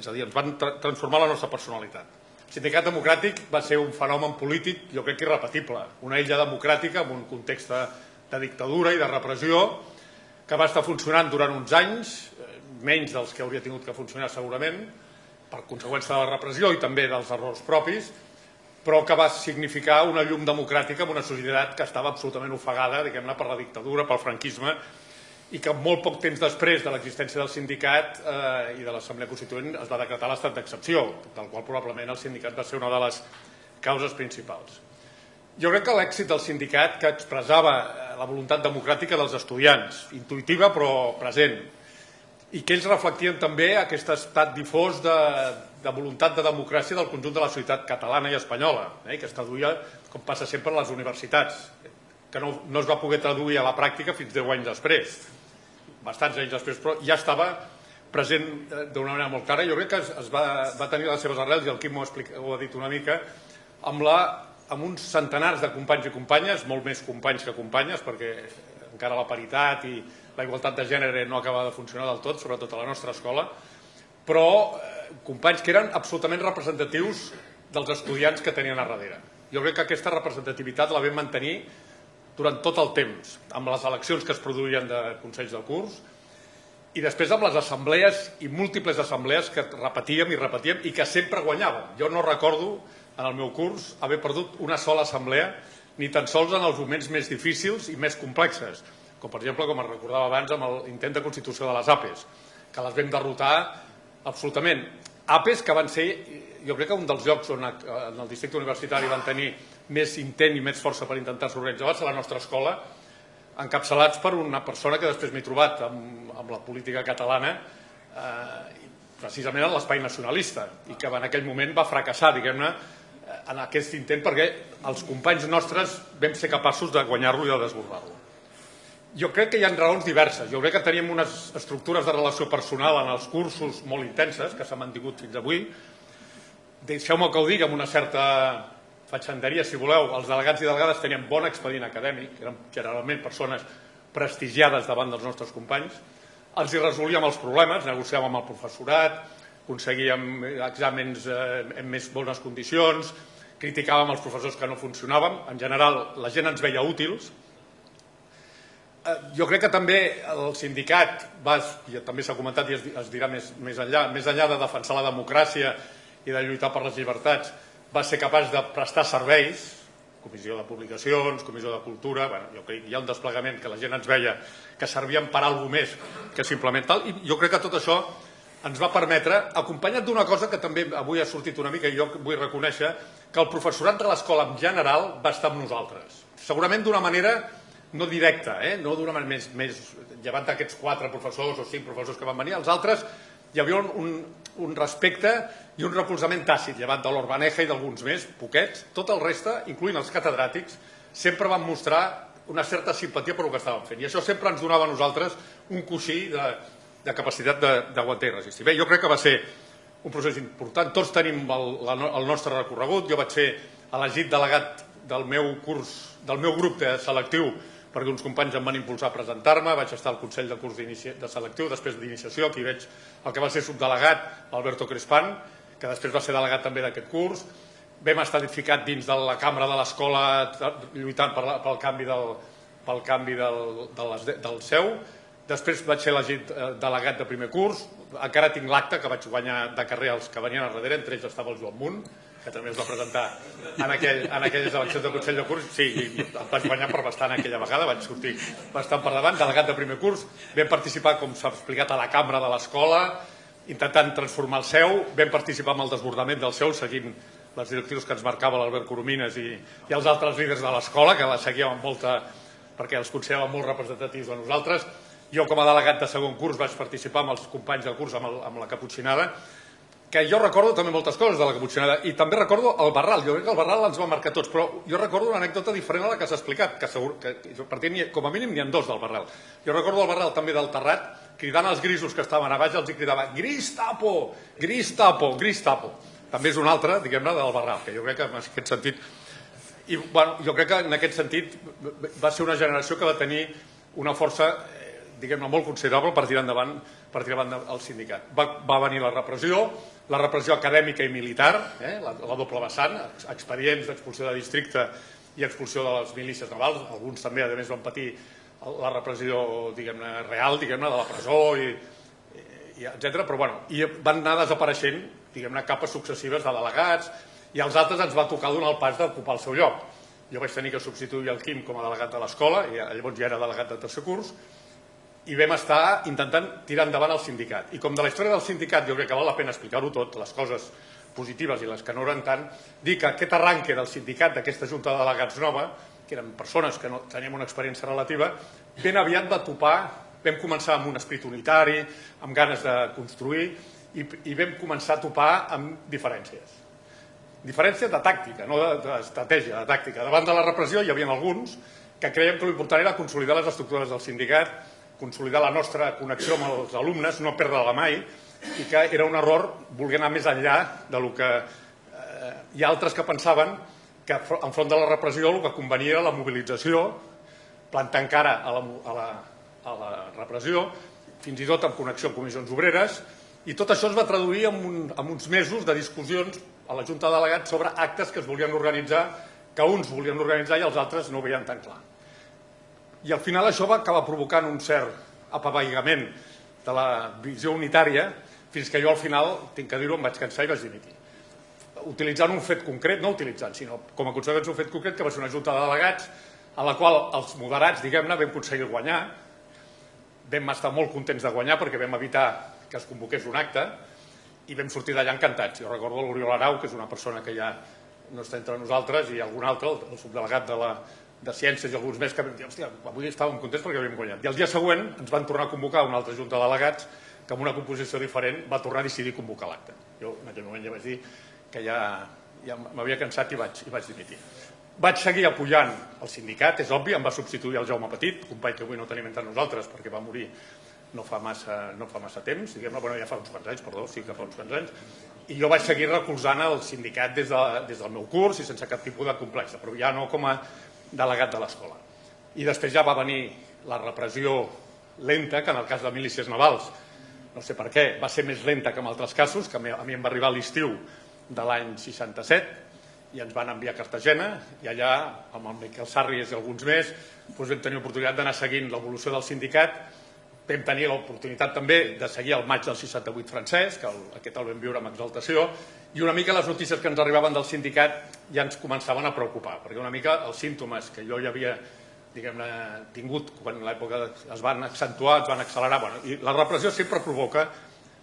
és a dir, ens van transformar la nostra personalitat. El Sindicat Democràtic va ser un fenomen polític, jo crec que irrepetible, una illa democràtica en un context de dictadura i de repressió, que va estar funcionant durant uns anys, menys dels que hauria tingut que funcionar segurament, per conseqüència de la repressió i també dels errors propis, però que va significar una llum democràtica en una societat que estava absolutament ofegada, diguem-ne, per la dictadura, pel franquisme, i que molt poc temps després de l'existència del sindicat i de l'Assemblea Constituent es va decretar l'estat d'excepció, del qual probablement el sindicat va ser una de les causes principals. Jo crec que l'èxit del sindicat, que expressava la voluntat democràtica dels estudiants, intuïtiva però present, i que ells reflectien també aquest estat difós de voluntat de democràcia del conjunt de la societat catalana i espanyola, que es traduïa, com passa sempre, a les universitats, que no es va poder traduir a la pràctica fins 10 anys després, bastants anys després, però ja estava present d'una manera molt clara. Jo crec que va tenir les seves arrels, i el Quim ho ha dit una mica, amb uns centenars de companys i companyes, molt més companys que companyes, perquè encara la paritat i la igualtat de gènere no acaba de funcionar del tot, sobretot a la nostra escola, però companys que eren absolutament representatius dels estudiants que tenien a darrere. Jo crec que aquesta representativitat la vam mantenir durant tot el temps, amb les eleccions que es produïen de consells de curs, i després amb les assemblees i múltiples assemblees que repetíem i repetíem i que sempre guanyàvem. Jo no recordo en el meu curs haver perdut una sola assemblea, ni tan sols en els moments més difícils i més complexes, com per exemple, com es recordava abans, amb l'intent de constitució de les APEs, que les vam derrotar absolutament. APEs que van ser, jo crec que un dels llocs on en el districte universitari van tenir més intent i més força per intentar s'organitzar va ser la nostra escola, encapçalats per una persona que després m'he trobat amb la política catalana, precisament en l'espai nacionalista, i que en aquell moment va fracassar, diguem-ne, en aquest intent, perquè els companys nostres vam ser capaços de guanyar-lo i de desbordar-lo. Jo crec que hi ha raons diverses. Jo crec que teníem unes estructures de relació personal en els cursos molt intenses, que s'han mantingut fins avui. Deixeu-me que ho digui amb una certa fatxanderia, si voleu. Els delegats i delegades tenien bon expedient acadèmic, eren generalment persones prestigiades davant dels nostres companys. Els hi resolíem els problemes, negociàvem amb el professorat, aconseguíem exàmens en més bones condicions, criticàvem els professors que no funcionàvem. En general, la gent ens veia útils. Jo crec que també el sindicat, i també s'ha comentat i es dirà més enllà de defensar la democràcia i de lluitar per les llibertats, va ser capaç de prestar serveis, comissió de publicacions, comissió de cultura, jo crec que hi ha un desplegament que la gent ens veia que servien per alguna més que simplement tal, i jo crec que tot això ens va permetre, acompanyat d'una cosa que també avui ha sortit una mica i jo vull reconèixer, que el professorat de l'escola en general va estar amb nosaltres. Segurament d'una manera no directa, no d'una manera més llevant d'aquests 4 professors o 5 professors que van venir, els altres hi havia un respecte i un recolzament tàcit, llevat de l'Orbaneja i d'alguns més, poquets. Tot el reste, incloent els catedràtics, sempre van mostrar una certa simpatia per el que estàvem fent. I això sempre ens donava a nosaltres un coixí de capacitat d'aguantar i resistir. Bé, jo crec que va ser un procés important. Tots tenim el nostre recorregut. Jo vaig ser elegit delegat del meu grup de selectiu perquè uns companys em van impulsar a presentar-me, vaig estar al Consell de Curs de Selectiu, després d'iniciació, aquí veig el que va ser subdelegat, Alberto Crespan, que després va ser delegat també d'aquest curs. Vam estar edificat dins de la cambra de l'escola lluitant pel canvi del seu. Després vaig ser elegit delegat de primer curs, encara tinc l'acte que vaig guanyar de carrer als que venien a darrere, entre ells estava el Joan Munt, que també es va presentar en aquelles eleccions del Consell de Curs. Sí, i el vaig guanyar per bastant aquella vegada, vaig sortir bastant per davant, delegat de primer curs. Vam participar, com s'ha explicat, a la cambra de l'escola, intentant transformar el seu. Vam participar en el desbordament del seu, seguint les directrius que ens marcava l'Albert Coromines i els altres líders de l'escola, que la seguíem amb molta, perquè els consideràvem molt representatius de nosaltres. Jo, com a delegat de segon curs, vaig participar amb els companys del curs amb la Caputxinada, que jo recordo també moltes coses de la Caputxinada, i també recordo el Barral. Jo crec que el Barral ens va marcar tots, però jo recordo una anècdota diferent a la que s'ha explicat, que segur que com a mínim n'hi ha 2 del Barral. Jo recordo el Barral també del Terrat, cridant als grisos que estaven a baix, els cridava «Gris tapo! Gris tapo! Gris tapo!». També és un altre, diguem-ne, del Barral, que jo crec que en aquest sentit... I jo crec que en aquest sentit va ser una generació que va tenir una força, diguem-ne, molt considerable per tirar endavant el sindicat. Va venir la repressió acadèmica i militar, la doble vessant, expedients d'expulsió de districte i expulsió de les milícies navals. Alguns també, a més, van patir la repressió, diguem-ne, real, diguem-ne, de la presó, etc. Però, bueno, i van anar desapareixent, diguem-ne, capes successives de delegats, i als altres ens va tocar donar el pas d'ocupar el seu lloc. Jo vaig tenir que substituir el Quim com a delegat de l'escola, llavors ja era delegat de tercer curs, i vam estar intentant tirar endavant el sindicat. I com de la història del sindicat jo crec que val la pena explicar-ho tot, les coses positives i les que no eren tant, dir que aquest arranque del sindicat d'aquesta junta de delegats nova, que eren persones que no teníem una experiència relativa, ben aviat va topar, vam començar amb un esperit unitari, amb ganes de construir, i vam començar a topar amb diferències. Diferències de tàctica, no d'estratègia, de tàctica. Davant de la repressió hi havia alguns que creiem que l'important era consolidar les estructures del sindicat, consolidar la nostra connexió amb els alumnes, no perdre-la mai, i que era un error voler anar més enllà del que hi ha altres que pensaven que enfront de la repressió el que convenia era la mobilització, plantant cara a la repressió, fins i tot en connexió amb comissions obreres, i tot això es va traduir en uns mesos de discussions a la Junta de Delegats sobre actes que es volien organitzar, que uns volien organitzar i els altres no ho veien tan clar. I al final això va acabar provocant un cert apaveigament de la visió unitària, fins que jo al final, tinc que dir-ho, em vaig cansar i vaig dimitir. Utilitzant un fet concret, no utilitzant, sinó com a conseqüència un fet concret, que va ser una junta de delegats a la qual els moderats, diguem-ne, vam aconseguir guanyar. Vam estar molt contents de guanyar perquè vam evitar que es convoqués un acte i vam sortir d'allà encantats. Jo recordo l'Oriol Arau, que és una persona que ja no està entre nosaltres, i algun altre, el subdelegat de Ciències i alguns més, que vam dir, hòstia, avui estàvem contents perquè havíem guanyat. I el dia següent ens van tornar a convocar una altra junta de delegats que amb una composició diferent va tornar a decidir convocar l'acte. Jo en aquell moment ja vaig dir que ja m'havia cansat i vaig dimitir. Vaig seguir apoyant el sindicat, és obvi, em va substituir el Jaume Petit, company que avui no tenim entre nosaltres perquè va morir no fa massa temps, diguem-ne, bueno, ja fa uns quants anys, perdó, sí que fa uns quants anys, i jo vaig seguir recolzant el sindicat des del meu curs i sense cap tipus de complex, però ja no com a delegat de l'escola. I després ja va venir la repressió lenta, que en el cas de milícies navals, no sé per què, va ser més lenta que en altres casos, que a mi em va arribar a l'estiu de l'any 67, i ens van enviar a Cartagena, i allà, amb el Miquel Sarries i alguns més, vam tenir l'oportunitat d'anar seguint l'evolució del sindicat. Vam tenir l'oportunitat també de seguir el maig del 68 francès, que aquest el vam viure amb exaltació, i una mica les notícies que ens arribaven del sindicat ja ens començaven a preocupar, perquè una mica els símptomes que jo ja havia tingut quan l'època es van accentuar, es van accelerar, i la repressió sempre provoca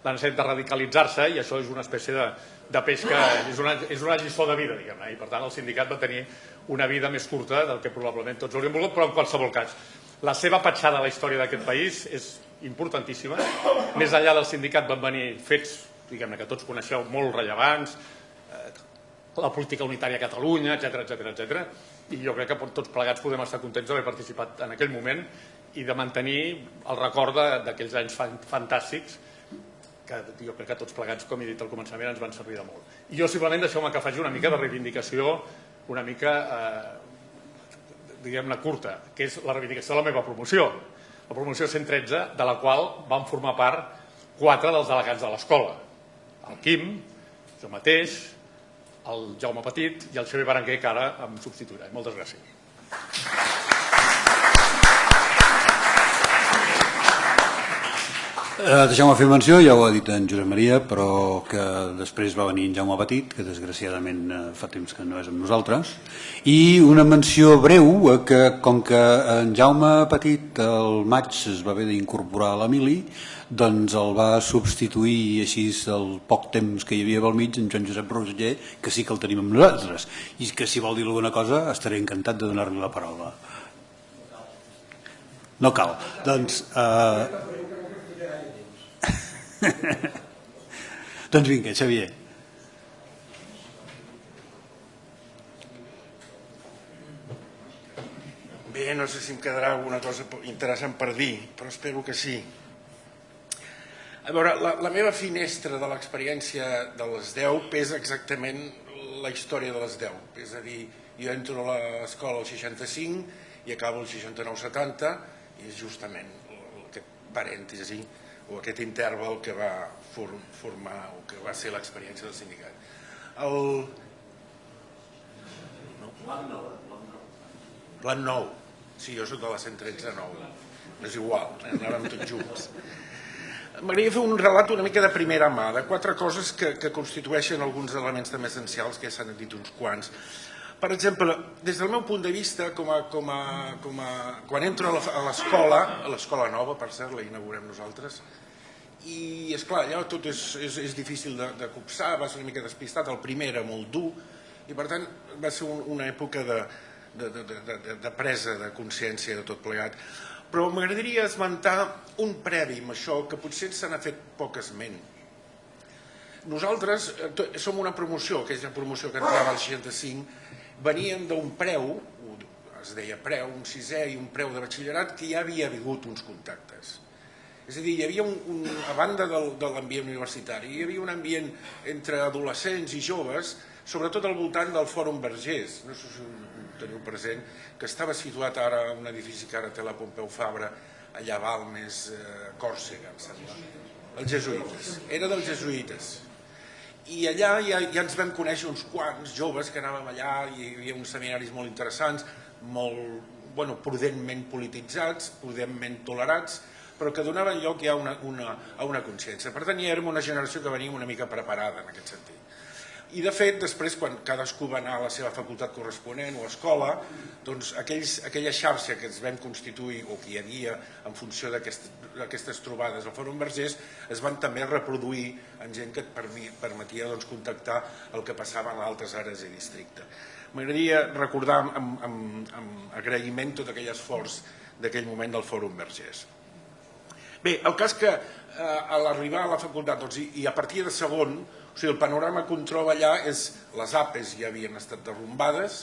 la necessitat de radicalitzar-se, i això és una espècie de peix que és una lliçó de vida, diguem-ne, i per tant el sindicat va tenir una vida més curta del que probablement tots hauríem volgut, però en qualsevol cas la seva petjada a la història d'aquest país és importantíssima. Més enllà del sindicat van venir fets, diguem-ne, que tots coneixeu, molt rellevants, la política unitària a Catalunya, etc. I jo crec que tots plegats podem estar contents d'haver participat en aquell moment i de mantenir el record d'aquells anys fantàstics que jo crec que tots plegats, com he dit al començament, ens van servir de molt. I jo simplement deixeu-me que faci una mica de reivindicació, una mica diguem-ne curta, que és la reivindicació de la meva promoció, la promoció 113, de la qual van formar part 4 dels delegats de l'escola, el Quim, jo mateix, el Jaume Petit i el Xavier Berenguer, que ara em substituirà. Moltes gràcies. Deixeu-me fer menció, ja ho ha dit en Josep Maria, però que després va venir en Jaume Petit, que desgraciadament fa temps que no és amb nosaltres, i una menció breu, que com que en Jaume Petit al maig es va haver d'incorporar a l'Emili, doncs el va substituir, i així el poc temps que hi havia pel mig, en Joan Josep Roseller, que sí que el tenim amb nosaltres, i que si vol dir alguna cosa estaré encantat de donar-li la paraula. No cal. Doncs... doncs vinga, Xavier. Bé, no sé si em quedarà alguna cosa interessant per dir, però espero que sí. A veure, la meva finestra de l'experiència de les 10 pesa exactament la història de les 10. És a dir, jo entro a l'escola al 65 i acabo el 69-70 i és justament aquest parèntesi o aquest interval que va formar o que va ser l'experiència del sindicat. Plan 9. Sí, jo soc de la 113-9. No és igual, anàvem tots junts. M'agradaria fer un relat una mica de primera mà, de 4 coses que constitueixen alguns elements també essencials, que ja s'han dit uns quants. Per exemple, des del meu punt de vista, quan entro a l'escola nova, per cert, la inaugurem nosaltres, i esclar, allà tot és difícil de copsar, vas una mica despistat, el primer era molt dur, i per tant va ser una època de presa de consciència de tot plegat. Però m'agradaria esmentar un previ amb això que potser se n'ha fet poc esment. Nosaltres som una promoció, aquella promoció que entrava al 65, veníem d'un preu, es deia preu, un sisè i un preu de batxillerat, que ja havia hagut uns contactes. És a dir, hi havia, a banda de l'ambient universitari, hi havia un ambient entre adolescents i joves, sobretot al voltant del Fòrum Vergés, no sé si ho teniu present, que estava situat ara en un edifici que ara té la Pompeu Fabra, allà a Balmes, Còrsega, em sembla. Els jesuïtes. Era dels jesuïtes. I allà ja ens vam conèixer uns quants joves que anàvem allà, i hi havia uns seminaris molt interessants, molt prudentment polititzats, prudentment tolerats, però que donaven lloc ja a una consciència. Per tant, ja érem una generació que veníem una mica preparada en aquest sentit. I de fet, després, quan cadascú va anar a la seva facultat corresponent o a escola, doncs aquella xarxa que ens vam constituir o que hi havia en funció d'aquestes trobades al Fòrum Vergés es van també reproduir en gent que et permetia contactar el que passava en altres àrees i districte. M'agradaria recordar amb agraïment tot aquell esforç d'aquell moment del Fòrum Vergés. Bé, el cas que a l'arribar a la facultat i a partir de segon, o sigui, el panorama que un troba allà és les APEs ja havien estat derrumbades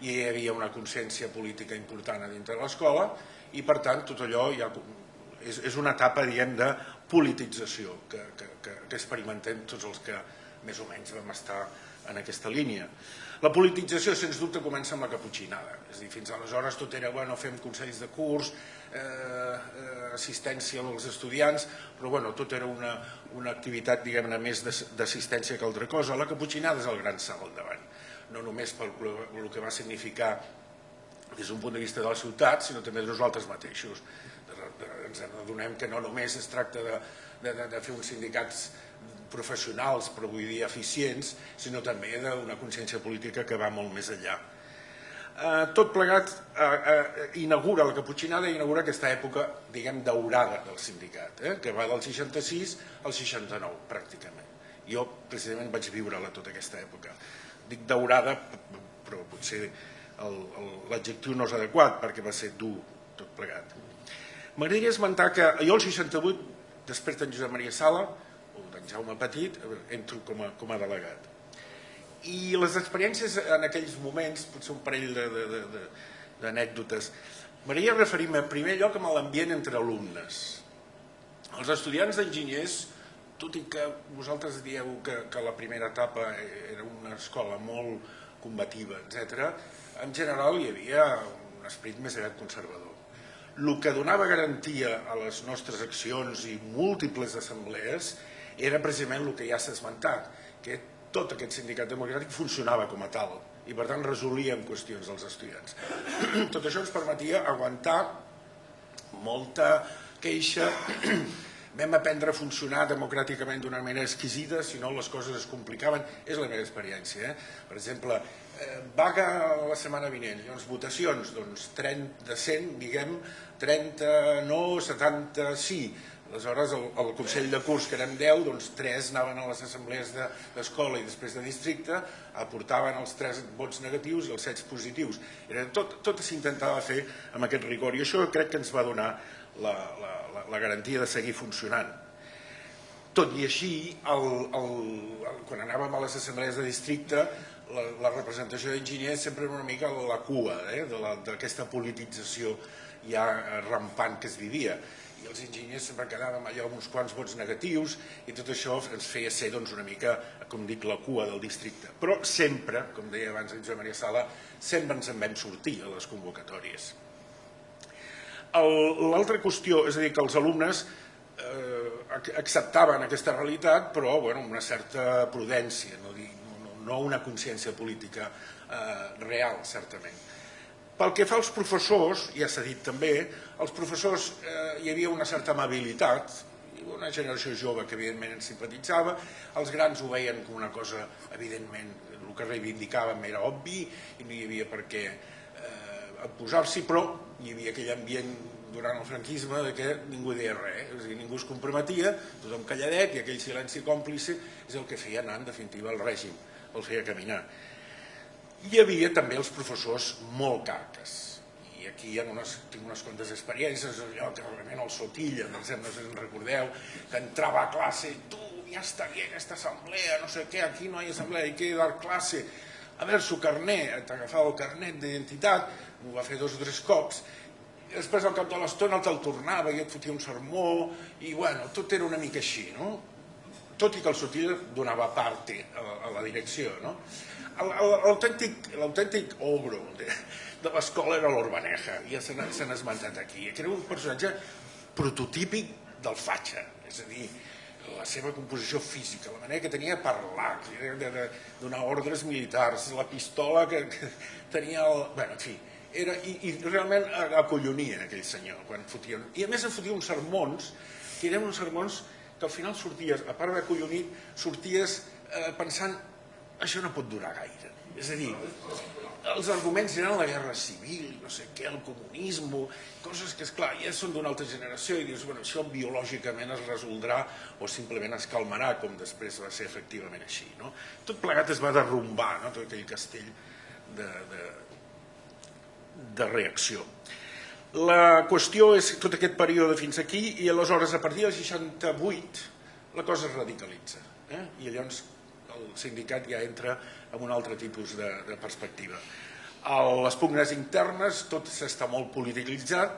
i hi havia una consciència política important a dintre de l'escola i per tant tot allò ja és una etapa, diguem, de politització que experimentem tots els que més o menys vam estar en aquesta línia. La politització, sens dubte, comença amb la caputxinada. És a dir, fins aleshores tot era, bueno, fem consells de curs, assistència als estudiants, però tot era una activitat, diguem-ne, més d'assistència que altra cosa. La caputxinada és el gran salt al davant, no només pel que va significar des d'un punt de vista de la ciutat, sinó també de nosaltres mateixos. Ens adonem que no només es tracta de fer uns sindicats professionals, però vull dir eficients, sinó també d'una consciència política que va molt més enllà. Tot plegat inaugura la caputxinada, inaugura aquesta època, diguem, daurada del sindicat, que va del 66 al 69, pràcticament. Jo, precisament, vaig viure-la tota aquesta època. Dic daurada, però potser l'adjectiu no és adequat, perquè va ser dur tot plegat. M'agradaria esmentar que jo, el 68, després d'en Josep Maria Sala, o d'en Jaume Petit, entro com a delegat. I les experiències en aquells moments, potser un parell d'anècdotes, m'agradaria referir-me en primer lloc a l'ambient entre alumnes. Els estudiants d'enginyers, tot i que vosaltres dieu que la primera etapa era una escola molt combativa, etc., en general hi havia un esperit més aviat conservador. El que donava garantia a les nostres accions i múltiples assemblees era precisament el que ja s'ha esmentat, que tot aquest sindicat democràtic funcionava com a tal i per tant resolíem qüestions dels estudiants. Tot això ens permetia aguantar molta queixa, vam aprendre a funcionar democràticament d'una manera exquisida, si no les coses es complicaven, és la meva experiència. Per exemple, vaga la setmana vinent, llavors votacions, doncs 30 de 100, diguem, 30 no, 70 sí. Aleshores, el Consell de Curs, que érem 10, doncs 3 anaven a les assemblees d'escola i després de districte, aportaven els 3 vots negatius i els 7 positius. Tot s'intentava fer amb aquest rigor i això crec que ens va donar la garantia de seguir funcionant. Tot i així, quan anàvem a les assemblees de districte, la representació d'enginyers sempre era una mica a la cua d'aquesta politització ja rampant que es vivia. I els enginyers sempre quedàvem allò amb uns quants vots negatius i tot això ens feia ser una mica, com dic, la cua del districte. Però sempre, com deia abans en Josep Maria Sala, sempre ens en vam sortir a les convocatòries. L'altra qüestió, és a dir, que els alumnes acceptaven aquesta realitat, però amb una certa prudència, no una consciència política real, certament. Pel que fa als professors, ja s'ha dit també, els professors hi havia una certa amabilitat, una generació jove que evidentment ens simpatitzava, els grans ho veien com una cosa, evidentment, el que reivindicàvem era obvi i no hi havia per què posar-s'hi, però hi havia aquell ambient durant el franquisme que ningú deia res, és a dir, ningú es comprometia, tothom calladet, i aquell silenci còmplice és el que feia anar, en definitiva, el règim, el feia caminar. Hi havia també els professors molt carques, i aquí tinc unes quantes experiències, allò que realment el Sotilla, no sé si en recordeu, que entrava a classe, tu, ja està bé aquesta assemblea, no sé què, aquí no hi ha assemblea, hay que dar clase, a veure su carnet, t'agafava el carnet d'identitat, m'ho va fer 2 o 3 cops, i després al cap de l'estona te'l tornava i et fotia un sermó, i bueno, tot era una mica així, no? Tot i que el Sotilla donava parte a la direcció, no? L'autèntic obro de l'escola era l'Orbaneja, ja se n'ha esmentat aquí, que era un personatge prototípic del fatxa, és a dir, la seva composició física, la manera que tenia de parlar, de donar ordres militars, la pistola que tenia... Bé, en fi, i realment acollonia aquell senyor quan fotia... I a més em fotia uns sermons, que eren uns sermons que al final sorties, a part d'acollonit, sorties pensant això no pot durar gaire. És a dir, els arguments eren la guerra civil, no sé què, el comunisme, coses que, esclar, ja són d'una altra generació i dius, bueno, això biològicament es resoldrà o simplement es calmarà, com després va ser efectivament així, no? Tot plegat es va derrumbar, no?, tot aquell castell de reacció. La qüestió és tot aquest període fins aquí i aleshores a partir del 68 la cosa es radicalitza i llavors el sindicat ja entra en un altre tipus de perspectiva. A les pugnes internes tot s'està molt polititzat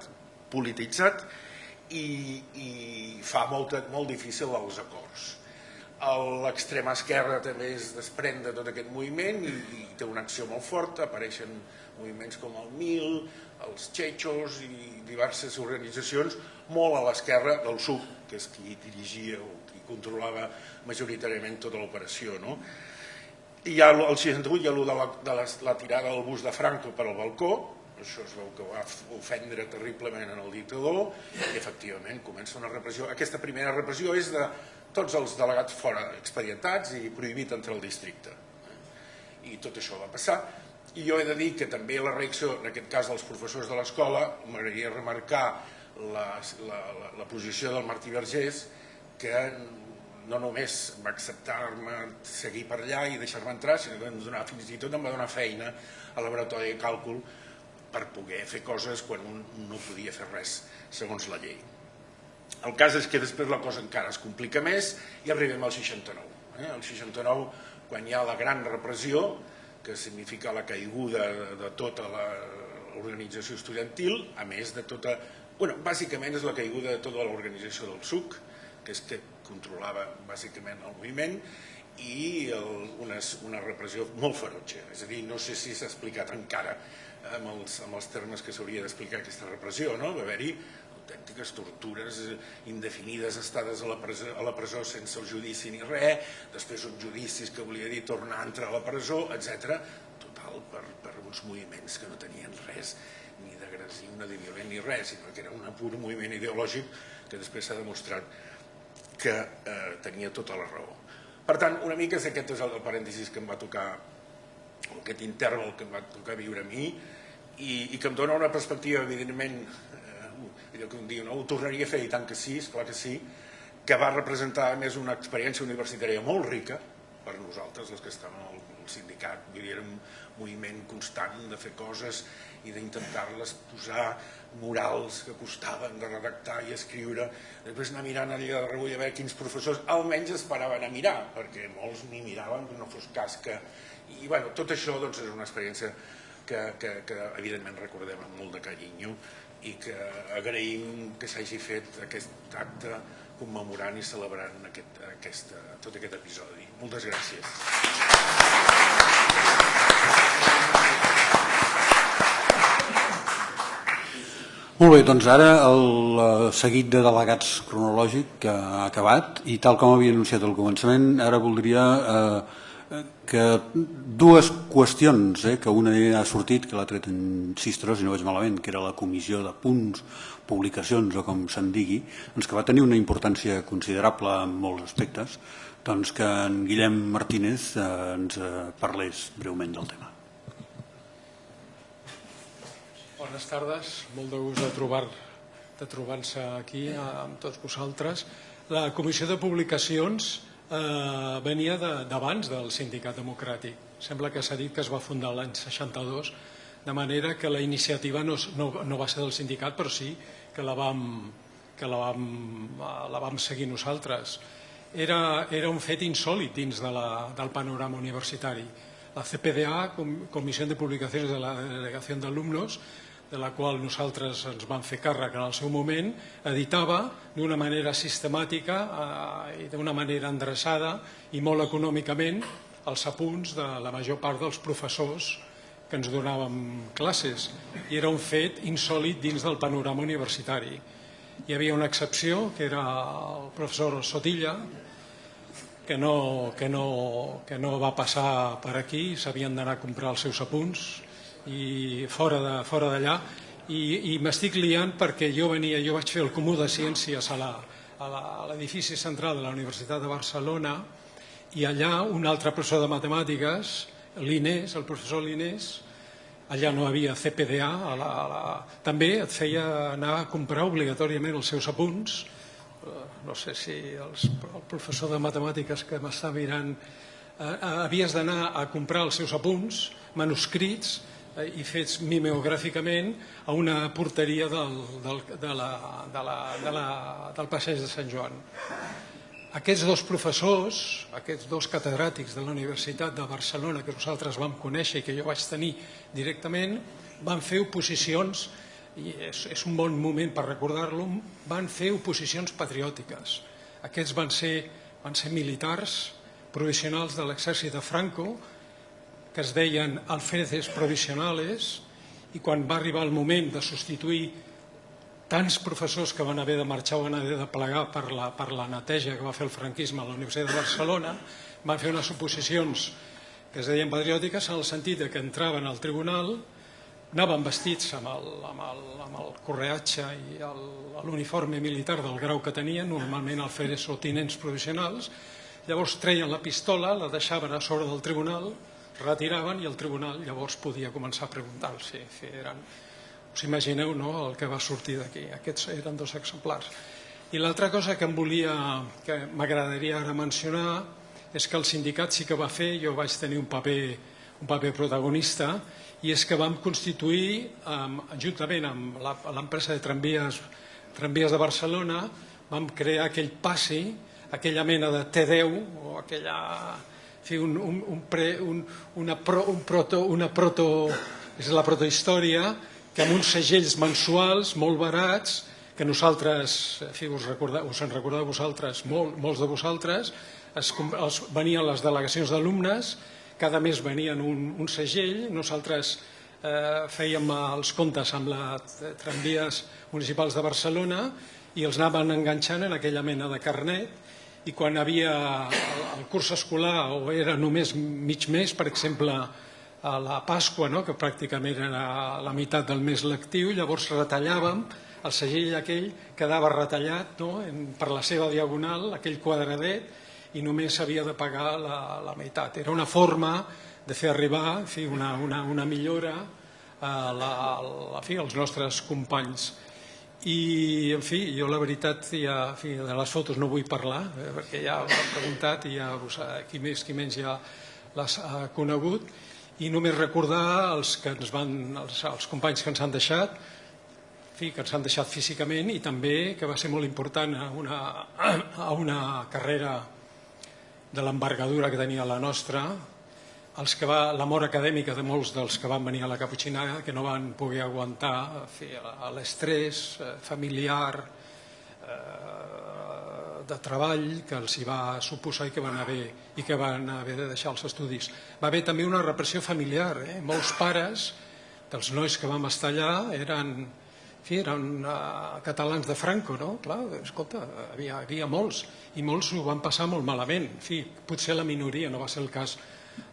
i fa molt difícil els acords. L'extrema esquerra també es desprèn de tot aquest moviment i té una acció molt forta, apareixen moviments com el MIL, els Chechos i diverses organitzacions molt a l'esquerra del SUC, que és qui dirigia o qui controlava majoritàriament tota l'operació. I al 68 hi ha de la tirada del bus de Franco per al balcó, això es veu que va ofendre terriblement en el dictador i efectivament comença una repressió. Aquesta primera repressió és de tots els delegats fora expedientats i prohibit entrar al districte. I tot això va passar. I jo he de dir que també la reacció, en aquest cas dels professors de l'escola, m'agradaria remarcar la posició del Martí Vergés, que no només va acceptar-me seguir per allà i deixar-me entrar, sinó que fins i tot em va donar feina al laboratori de càlcul per poder fer coses quan un no podia fer res, segons la llei. El cas és que després la cosa encara es complica més i arribem al 69. El 69, quan hi ha la gran repressió, que significa la caiguda de tota l'organització estudiantil, a més de tota... Bàsicament és la caiguda de tota l'organització del SUC, que és que controlava bàsicament el moviment, i una repressió molt ferotge. És a dir, no sé si s'ha explicat encara amb els termes que s'hauria d'explicar aquesta repressió, no? Va haver-hi autèntiques tortures indefinides, estades a la presó sense el judici ni res, després uns judicis que volia dir tornar a entrar a la presó, etc. Total, per uns moviments que no tenien res ni d'agressiu, ni de violent ni res, sinó que era un pur moviment ideològic que després s'ha demostrat que tenia tota la raó. Per tant, una mica aquest és el parèntesis que em va tocar, aquest interval que em va tocar viure a mi i que em dona una perspectiva, evidentment, allò que un dia ho tornaria a fer, i tant que sí, esclar que sí, que va representar a més una experiència universitària molt rica per nosaltres, els que estàvem al sindicat. Vull dir, era un moviment constant de fer coses i d'intentar-les posar morals que costaven de redactar i escriure, després anar mirant allà de rebull a veure quins professors almenys esperaven a mirar, perquè molts ni miraven, no fos cas que... I tot això és una experiència que evidentment recordem amb molt de carinyo i que agraïm que s'hagi fet aquest acte commemorant i celebrant tot aquest episodi. Moltes gràcies. Molt bé, doncs ara el seguit de delegats cronològic que ha acabat i tal com havia anunciat al començament, ara voldria que dues qüestions, que una ha sortit, que l'ha tret en Cisteró, si no vaig malament, que era la comissió de punts, publicacions o com se'n digui, que va tenir una importància considerable en molts aspectes, doncs que en Guillem Martínez ens parlés breument del tema. Bones tardes, molt de gust de trobar-se aquí amb tots vosaltres. La comissió de publicacions venia d'abans del Sindicat Democràtic. Sembla que s'ha dit que es va fundar l'any 62, de manera que la iniciativa no va ser del sindicat, però sí que la vam seguir nosaltres. Era un fet insòlit dins del panorama universitari. La CPDA, Comissió de Publicacions de la Delegació d'Alumnos, de la qual nosaltres ens vam fer càrrec en el seu moment, editava d'una manera sistemàtica i d'una manera endreçada i molt econòmicament els apunts de la major part dels professors que ens donàvem classes. I era un fet insòlit dins del panorama universitari. Hi havia una excepció, que era el professor Sotilla, que no va passar per aquí, s'havien d'anar a comprar els seus apunts i fora d'allà, i m'estic liant perquè jo vaig fer el Comú de Ciències a l'edifici central de la Universitat de Barcelona, i allà un altre professor de matemàtiques, l'Inés, el professor l'Inés, allà no havia CPDA, també et feia anar a comprar obligatòriament els seus apunts. No sé si el professor de matemàtiques que m'està mirant, havies d'anar a comprar els seus apunts manuscrits i fets mimeogràficament a una porteria del passeig de Sant Joan. Aquests dos professors, aquests dos catedràtics de la Universitat de Barcelona que nosaltres vam conèixer i que jo vaig tenir directament, van fer oposicions, i és un bon moment per recordar-lo, van fer oposicions patriòtiques. Aquests van ser militars provisionals de l'exèrcit de Franco, que es deien alféreces provisionales, i quan va arribar el moment de substituir tants professors que van haver de marxar o van haver de plegar per la neteja que va fer el franquisme a la Universitat de Barcelona, van fer unes oposicions que es deien patriòtiques en el sentit que entraven al tribunal, anaven vestits amb el correatge i l'uniforme militar del grau que tenien, normalment alferes o tinents provisionals, llavors treien la pistola, la deixaven a sobre del tribunal, retiraven i el tribunal llavors podia començar a preguntar-los si eren... Us imagineu el que va sortir d'aquí? Aquests eren dos exemplars. I l'altra cosa que m'agradaria ara mencionar és que el sindicat sí que va fer, jo vaig tenir un paper protagonista, i és que vam constituir, juntament amb l'empresa de tramvies de Barcelona, vam crear aquell passi, aquella mena de T10, o aquella... és la protohistòria, que amb uns segells mensuals molt barats, que nosaltres, us en recordeu vosaltres, molts de vosaltres, venien les delegacions d'alumnes, cada mes venien un segell, nosaltres fèiem els comptes amb les tramvies municipals de Barcelona i els anaven enganxant en aquella mena de carnet, i quan havia el curs escolar o era només mig mes, per exemple, a la Pasqua, que pràcticament era la meitat del mes lectiu, llavors retallàvem, el segell aquell quedava retallat per la seva diagonal, aquell quadradet, i només s'havia de pagar la meitat. Era una forma de fer arribar una millora als nostres companys. I, en fi, jo la veritat, de les fotos no vull parlar, perquè ja ho he preguntat i qui més qui menys ja les ha conegut, i només recordar els companys que ens han deixat, que ens han deixat físicament, i també que va ser molt important a una carrera de l'envergadura que tenia la nostra, la mort acadèmica de molts dels que van venir a la Caputxinada, que no van poder aguantar l'estrès familiar, de treball que els hi va suposar i que van haver de deixar els estudis. Va haver també una repressió familiar. Molts pares dels nois que vam estar allà eren catalans de Franco, no? Clar, escolta, hi havia molts, i molts ho van passar molt malament. Potser la minoria, no va ser el cas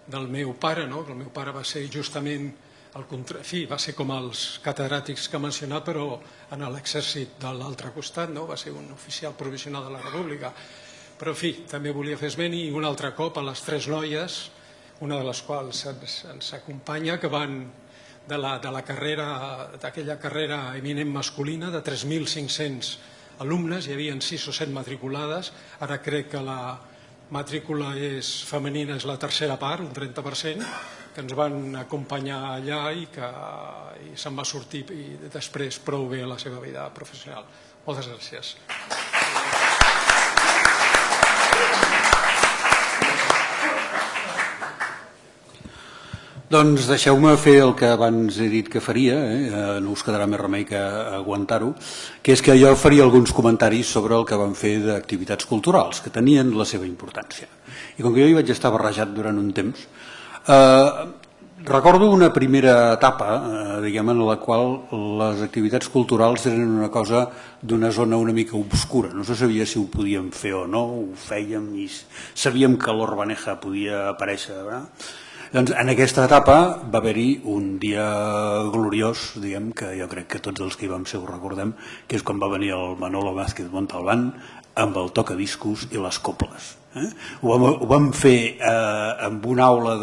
del meu pare, no? El meu pare va ser justament va ser com els catedràtics que ha mencionat, però en l'exèrcit de l'altre costat, no? Va ser un oficial provisional de la República. Però, en fi, també volia fer esment i un altre cop a les 3 noies, una de les quals ens acompanya, que van d'aquella carrera eminent masculina de 3.500 alumnes, hi havia 6 o 7 matriculades, ara crec que la matrícula femenina és la tercera part, un 30%, que ens van acompanyar allà i que se'n va sortir després prou bé a la seva vida professional. Moltes gràcies. Doncs deixeu-me fer el que abans he dit que faria, no us quedarà més remei que aguantar-ho, que és que jo faria alguns comentaris sobre el que van fer d'activitats culturals, que tenien la seva importància. I com que jo hi vaig estar barrejat durant un temps, recordo una primera etapa, diguem, en la qual les activitats culturals eren una cosa d'una zona una mica obscura. No se sabia si ho podíem fer o no, ho fèiem i sabíem que l'Orbaneja podia aparèixer. Doncs en aquesta etapa va haver-hi un dia gloriós, diguem, que jo crec que tots els que hi vam ser ho recordem, que és quan va venir el Manolo Vázquez Montalbán amb el tocadiscos i les coples. Ho vam fer amb una aula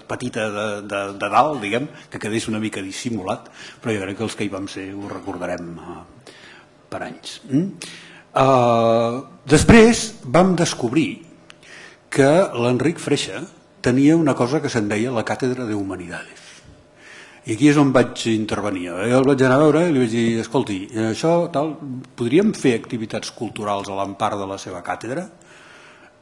petita de dalt, diguem, que quedés una mica dissimulat, però jo crec que els que hi vam ser ho recordarem per anys. Després vam descobrir que l'Enric Freixa tenia una cosa que se'n deia la Càtedra de Humanidades. I aquí és on vaig intervenir. Jo el vaig anar a veure i li vaig dir, escolti, això tal, podríem fer activitats culturals a l'empar de la seva càtedra?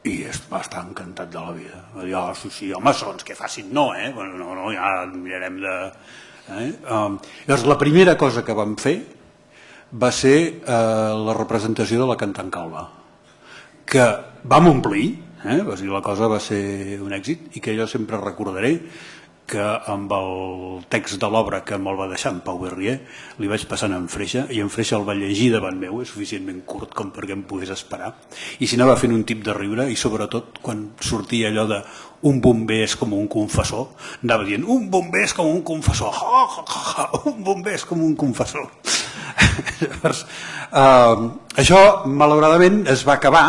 I va estar encantat de la vida. Va dir, sí, home, segons que facin no, no, ja mirarem de... Llavors, la primera cosa que vam fer va ser la representació de la Cantant Calba, que vam omplir, la cosa va ser un èxit i que jo sempre recordaré que amb el text de l'obra que me'l va deixar en Pau Berrier li vaig passant en Freixa i en Freixa el va llegir davant meu, és suficientment curt com perquè em pogués esperar, i si anava fent un tip de riure, i sobretot quan sortia allò de un bomber és com un confessor, anava dient un bomber és com un confessor, un bomber és com un confessor. Llavors, això malauradament es va acabar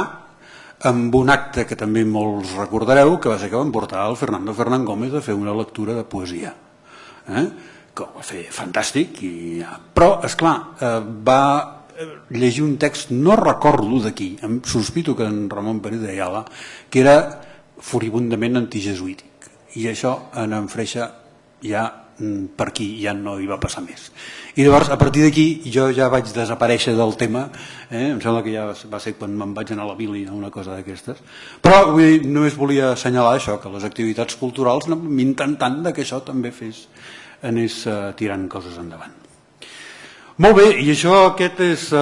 amb un acte que també molts recordareu, que va ser que van portar el Fernando Fernán Gómez a fer una lectura de poesia, que ho va fer fantàstic, però, esclar, va llegir un text, no recordo d'aquí, em sospito que en Ramon Pérez de Ayala, que era furibundament antijesuític, i això en Freixa ja per aquí ja no hi va passar més. I llavors, a partir d'aquí, jo ja vaig desaparèixer del tema, em sembla que ja va ser quan me'n vaig anar a la Bili o una cosa d'aquestes, però només volia assenyalar això, que les activitats culturals anem intentant que això també anés tirant coses endavant. Molt bé, i aquest és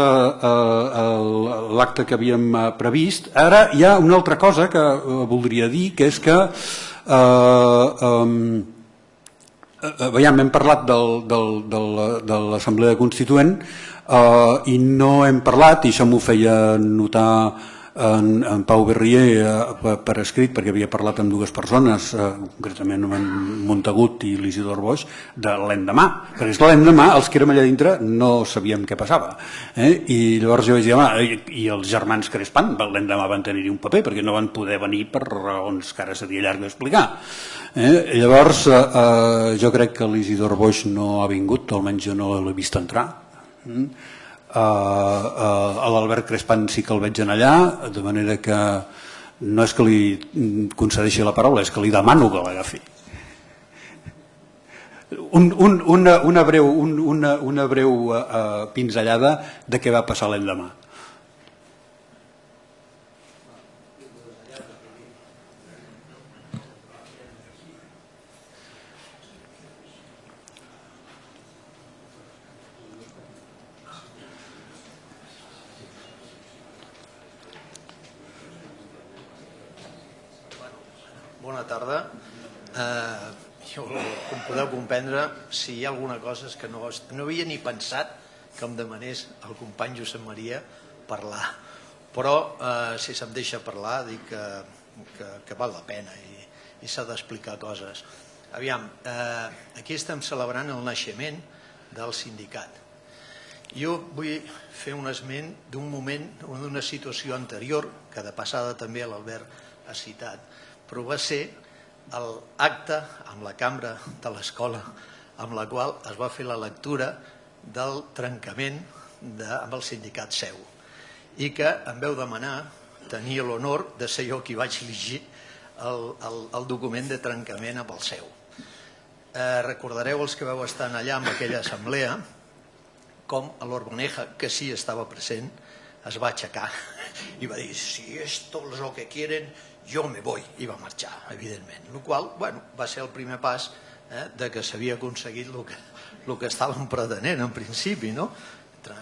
l'acte que havíem previst. Ara hi ha una altra cosa que voldria dir, que és que hem parlat de l'Assemblea Constituent i no hem parlat, i això m'ho feia notar en Pau Berrier per escrit, perquè havia parlat amb 2 persones, concretament en Montagut i l'Isidor Boix, de l'endemà, perquè és que l'endemà els que érem allà dintre no sabíem què passava, i llavors jo vaig dir, i els germans Crespan l'endemà van tenir-hi un paper perquè no van poder venir per raons que ara seria llarg d'explicar. Llavors jo crec que l'Isidor Boix no ha vingut, almenys jo no l'he vist entrar. A l'Albert Crespan sí que el veig en allà, de manera que no és que li concedeixi la paraula, és que li demano que l'agafi. Una breu pinzellada de què va passar l'endemà. Bona tarda. Com podeu comprendre, si hi ha alguna cosa és que no havia ni pensat que em demanés el company Josep Maria parlar, però si se'm deixa parlar dic que val la pena i i s'ha d'explicar coses. Aviam, aquí estem celebrant el naixement del sindicat. Jo vull fer un esment d'un moment, d'una situació anterior, que de passada també l'Albert ha citat, però va ser l'acte amb la cambra de l'escola amb la qual es va fer la lectura del trencament amb el sindicat seu i que em veu demanar, tenia l'honor de ser jo qui vaig llegir el document de trencament amb el seu. Recordareu els que vau estar allà en aquella assemblea com l'Orbaneja, que sí estava present, es va aixecar i va dir, si esto es lo que quieren, yo me voy, i va marxar, evidentment. El qual va ser el primer pas de que s'havia aconseguit el que estàvem pretenent en principi, no?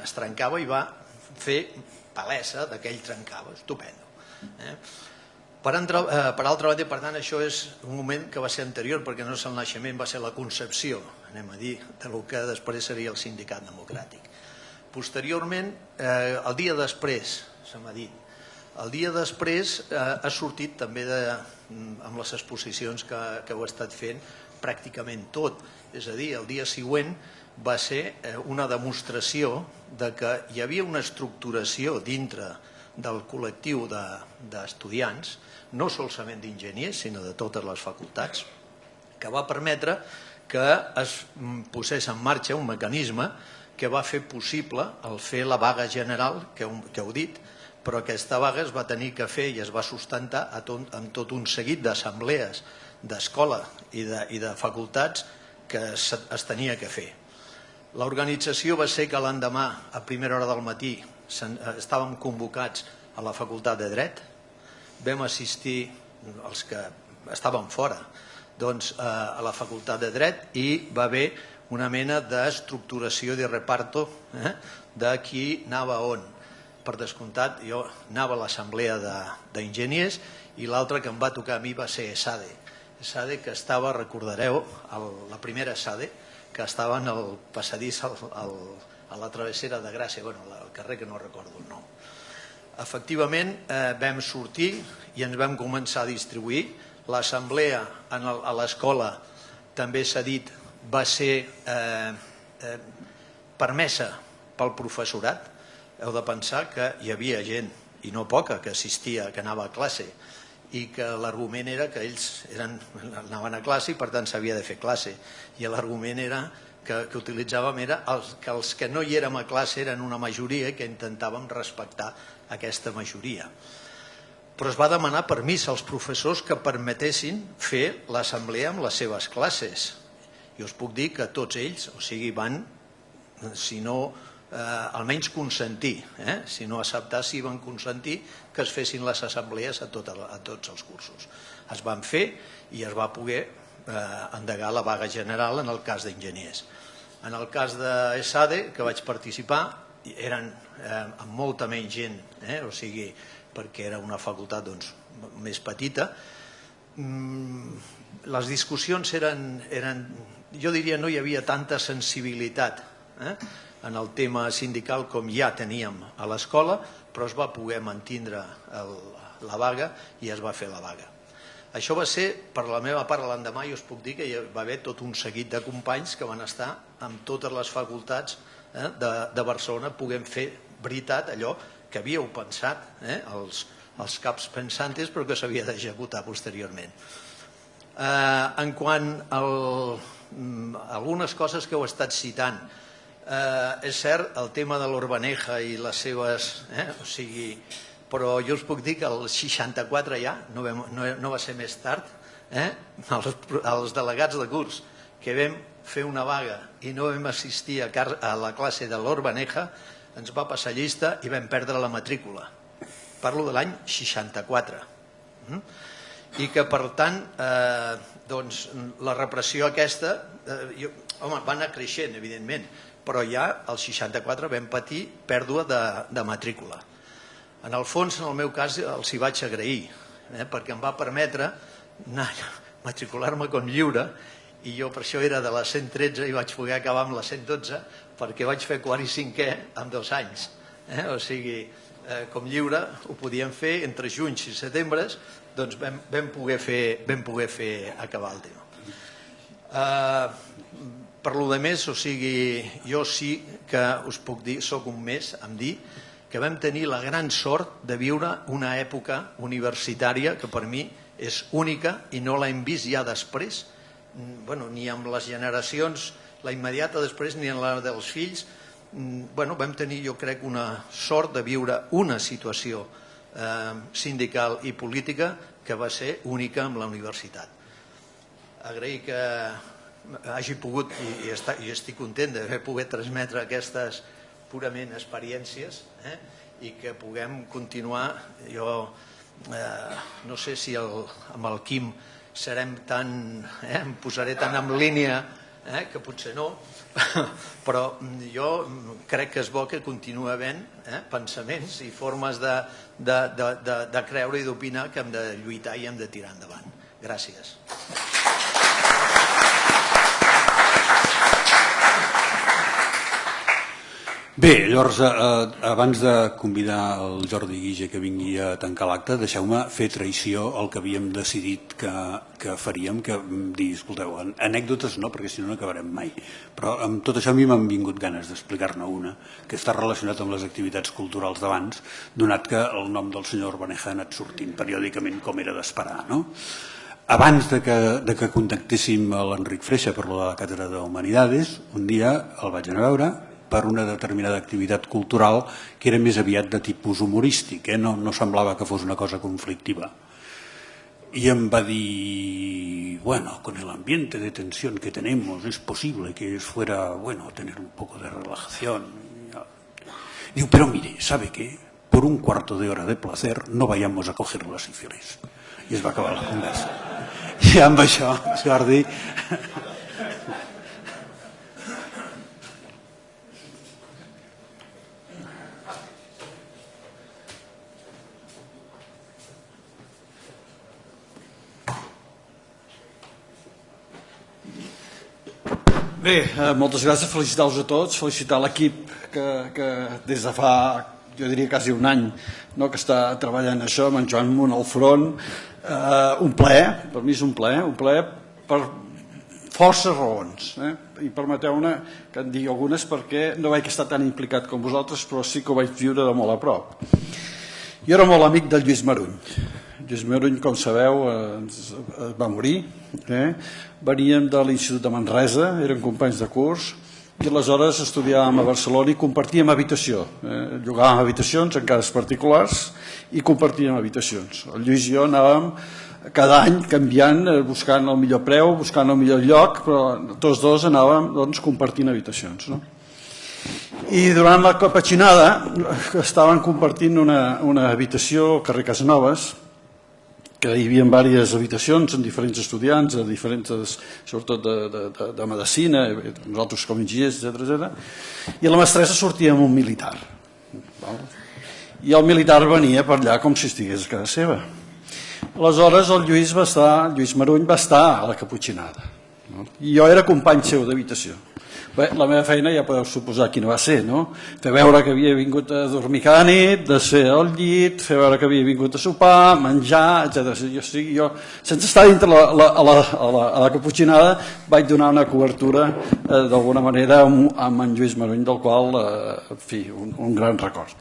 Es trencava i va fer palesa que ell trencava, estupendo. Per altra banda, per tant, això és un moment que va ser anterior, perquè no és el naixement, va ser la concepció, anem a dir, del que després seria el sindicat democràtic. Posteriorment, el dia després, se m'ha dit, el dia després ha sortit també amb les exposicions que heu estat fent pràcticament tot, és a dir, el dia següent va ser una demostració que hi havia una estructuració dintre del col·lectiu d'estudiants, no solament d'enginyers, sinó de totes les facultats, que va permetre que es posés en marxa un mecanisme que va fer possible el fer la vaga general, que heu dit, però aquesta vaga es va tenir que fer i es va sustentar amb tot un seguit d'assemblees d'escola i de facultats que es tenia que fer. L'organització va ser que l'endemà, a primera hora del matí, estàvem convocats a la Facultat de Dret, vam assistir, els que estàvem fora, a la Facultat de Dret i va haver una mena d'estructuració de reparto de qui anava on. Per descomptat, jo anava a l'assemblea d'enginyers i l'altre que em va tocar a mi va ser ESADE. ESADE que estava, recordareu, la primera ESADE, que estava en el passadís a la travessera de Gràcia, al carrer que no recordo el nom. Efectivament, vam sortir i ens vam començar a distribuir. L'assemblea a l'escola, també s'ha dit, va ser permesa pel professorat. Heu de pensar que hi havia gent, i no poca, que assistia, que anava a classe, i que l'argument era que ells anaven a classe i per tant s'havia de fer classe. I l'argument que utilitzàvem era que els que no hi érem a classe eren una majoria i que intentàvem respectar aquesta majoria. Però es va demanar permís als professors que permetessin fer l'assemblea amb les seves classes. I us puc dir que tots ells, o sigui, van, si no almenys consentir, si no acceptar, si van consentir que es fessin les assemblees a tots els cursos. Es van fer i es va poder endegar la vaga general en el cas d'enginyers. En el cas d'ESADE, que vaig participar, eren amb molta menys gent, o sigui, perquè era una facultat més petita. Les discussions eren, jo diria, no hi havia tanta sensibilitat en el tema sindical com ja teníem a l'escola, però es va poder mantindre la vaga i es va fer la vaga. Això va ser, per la meva part, l'endemà, i us puc dir que hi va haver tot un seguit de companys que van estar amb totes les facultats de Barcelona podent fer veritat allò que havíeu pensat, els caps pensantes, però que s'havia d'executar posteriorment. En quant a algunes coses que heu estat citant, és cert, el tema de l'Orbaneja i les seves... Però jo us puc dir que el 64 ja, no va ser més tard, els delegats de curs que vam fer una vaga i no vam assistir a la classe de l'Orbaneja, ens va passar llista i vam perdre la matrícula. Parlo de l'any 64. I que, per tant, la repressió aquesta, va anar creixent, evidentment, però ja al 64 vam patir pèrdua de matrícula. En el fons, en el meu cas, els hi vaig agrair, perquè em va permetre matricular-me com lliure i jo per això era de la 113 i vaig poder acabar amb la 112 perquè vaig fer quart i cinquè en 2 anys. O sigui, com lliure, ho podíem fer entre juny i setembre, doncs vam poder fer acabar el tema. Per lo de més, o sigui, jo sí que us puc dir, soc un mes en dir que vam tenir la gran sort de viure una època universitària que per mi és única i no l'hem vist ja després, ni amb les generacions, la immediata després, ni en la dels fills. Vam tenir, jo crec, una sort de viure una situació sindical i política que va ser única amb la universitat. Agrair que hagi pogut, i estic content d'haver pogut transmetre aquestes purament experiències i que puguem continuar. Jo no sé si amb el Quim serem tan, em posaré tan en línia, que potser no, però jo crec que és bo que continuï havent pensaments i formes de creure i d'opinar que hem de lluitar i hem de tirar endavant. Gràcies. Bé, llavors, abans de convidar el Jordi Guige que vingui a tancar l'acte, deixeu-me fer traïció al que havíem decidit que faríem, que dir, escolteu, anècdotes no, perquè si no n'acabarem mai, però amb tot això a mi m'han vingut ganes d'explicar-ne una, que està relacionat amb les activitats culturals d'abans, donat que el nom del senyor Urbaneja ha anat sortint periòdicament com era d'esperar, no? Abans de que contactéssim l'Enric Freixa per la càtedra d'Humanidades, un dia el vaig anar a veure per una determinada activitat cultural que era més aviat de tipus humorístic, no semblava que fos una cosa conflictiva. Y em va dir, bueno, con el ambiente de tensión que tenemos es posible que fuera, bueno, tener un poco de relajación. Digo, pero mire, ¿sabe qué? Por un cuarto de hora de placer no vayamos a coger la sífilis. I es va acabar la conversa. I amb això, Jordi... Bé, moltes gràcies, felicitar-vos a tots, felicitar l'equip que des de fa, jo diria quasi un any, que està treballant això, amb en Joan Munt al front. Un plaer, per mi és un plaer per forces raons. I permeteu-me que en digui algunes perquè no vaig estar tan implicat com vosaltres, però sí que ho vaig viure de molt a prop. Jo era molt amic del Lluís Maruny. Lluís Maruny, com sabeu, va morir. Veníem de l'Institut de Manresa, eren companys de curs, i aleshores estudiàvem a Barcelona i compartíem habitació. Llogàvem habitacions en cases particulars i compartíem habitacions. El Lluís i jo anàvem cada any canviant, buscant el millor preu, buscant el millor lloc, però tots dos anàvem compartint habitacions. I durant la capatxinada estaven compartint una habitació al carrer Casanovas, que hi havia diverses habitacions amb diferents estudiants, sobretot de medicina, nosaltres com enginyers, etc. I la mestressa sortia amb un militar. I el militar venia per allà com si estigués a casa seva. Aleshores el Lluís Maruny va estar a la caputxinada. I jo era company seu d'habitació. Bé, la meva feina ja podeu suposar quina va ser, no? Fer veure que havia vingut a dormir cada nit, de ser al llit, fer veure que havia vingut a sopar, menjar, etc. Jo, sense estar dintre a la caputxinada, vaig donar una cobertura d'alguna manera amb en Lluís Maruny, del qual, en fi, un gran record.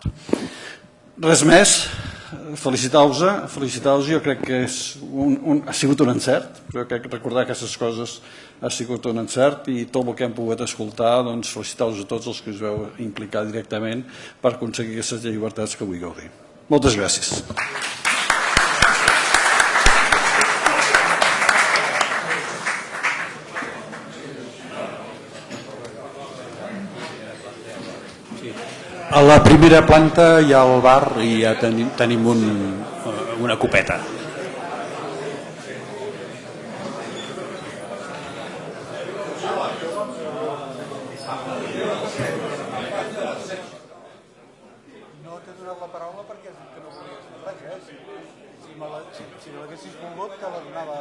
Res més, felicitar-vos, jo crec que ha sigut un encert, però crec que recordar aquestes coses ha sigut un encert i tot el que hem pogut escoltar, felicitar-vos a tots els que us veu implicar directament per aconseguir aquestes llibertats que vull gaudir. Moltes gràcies. A la primera planta hi ha el bar i ja tenim una copeta. No t'he donat la paraula perquè no volies dir res. Si l'haguessis volgut, te la donava...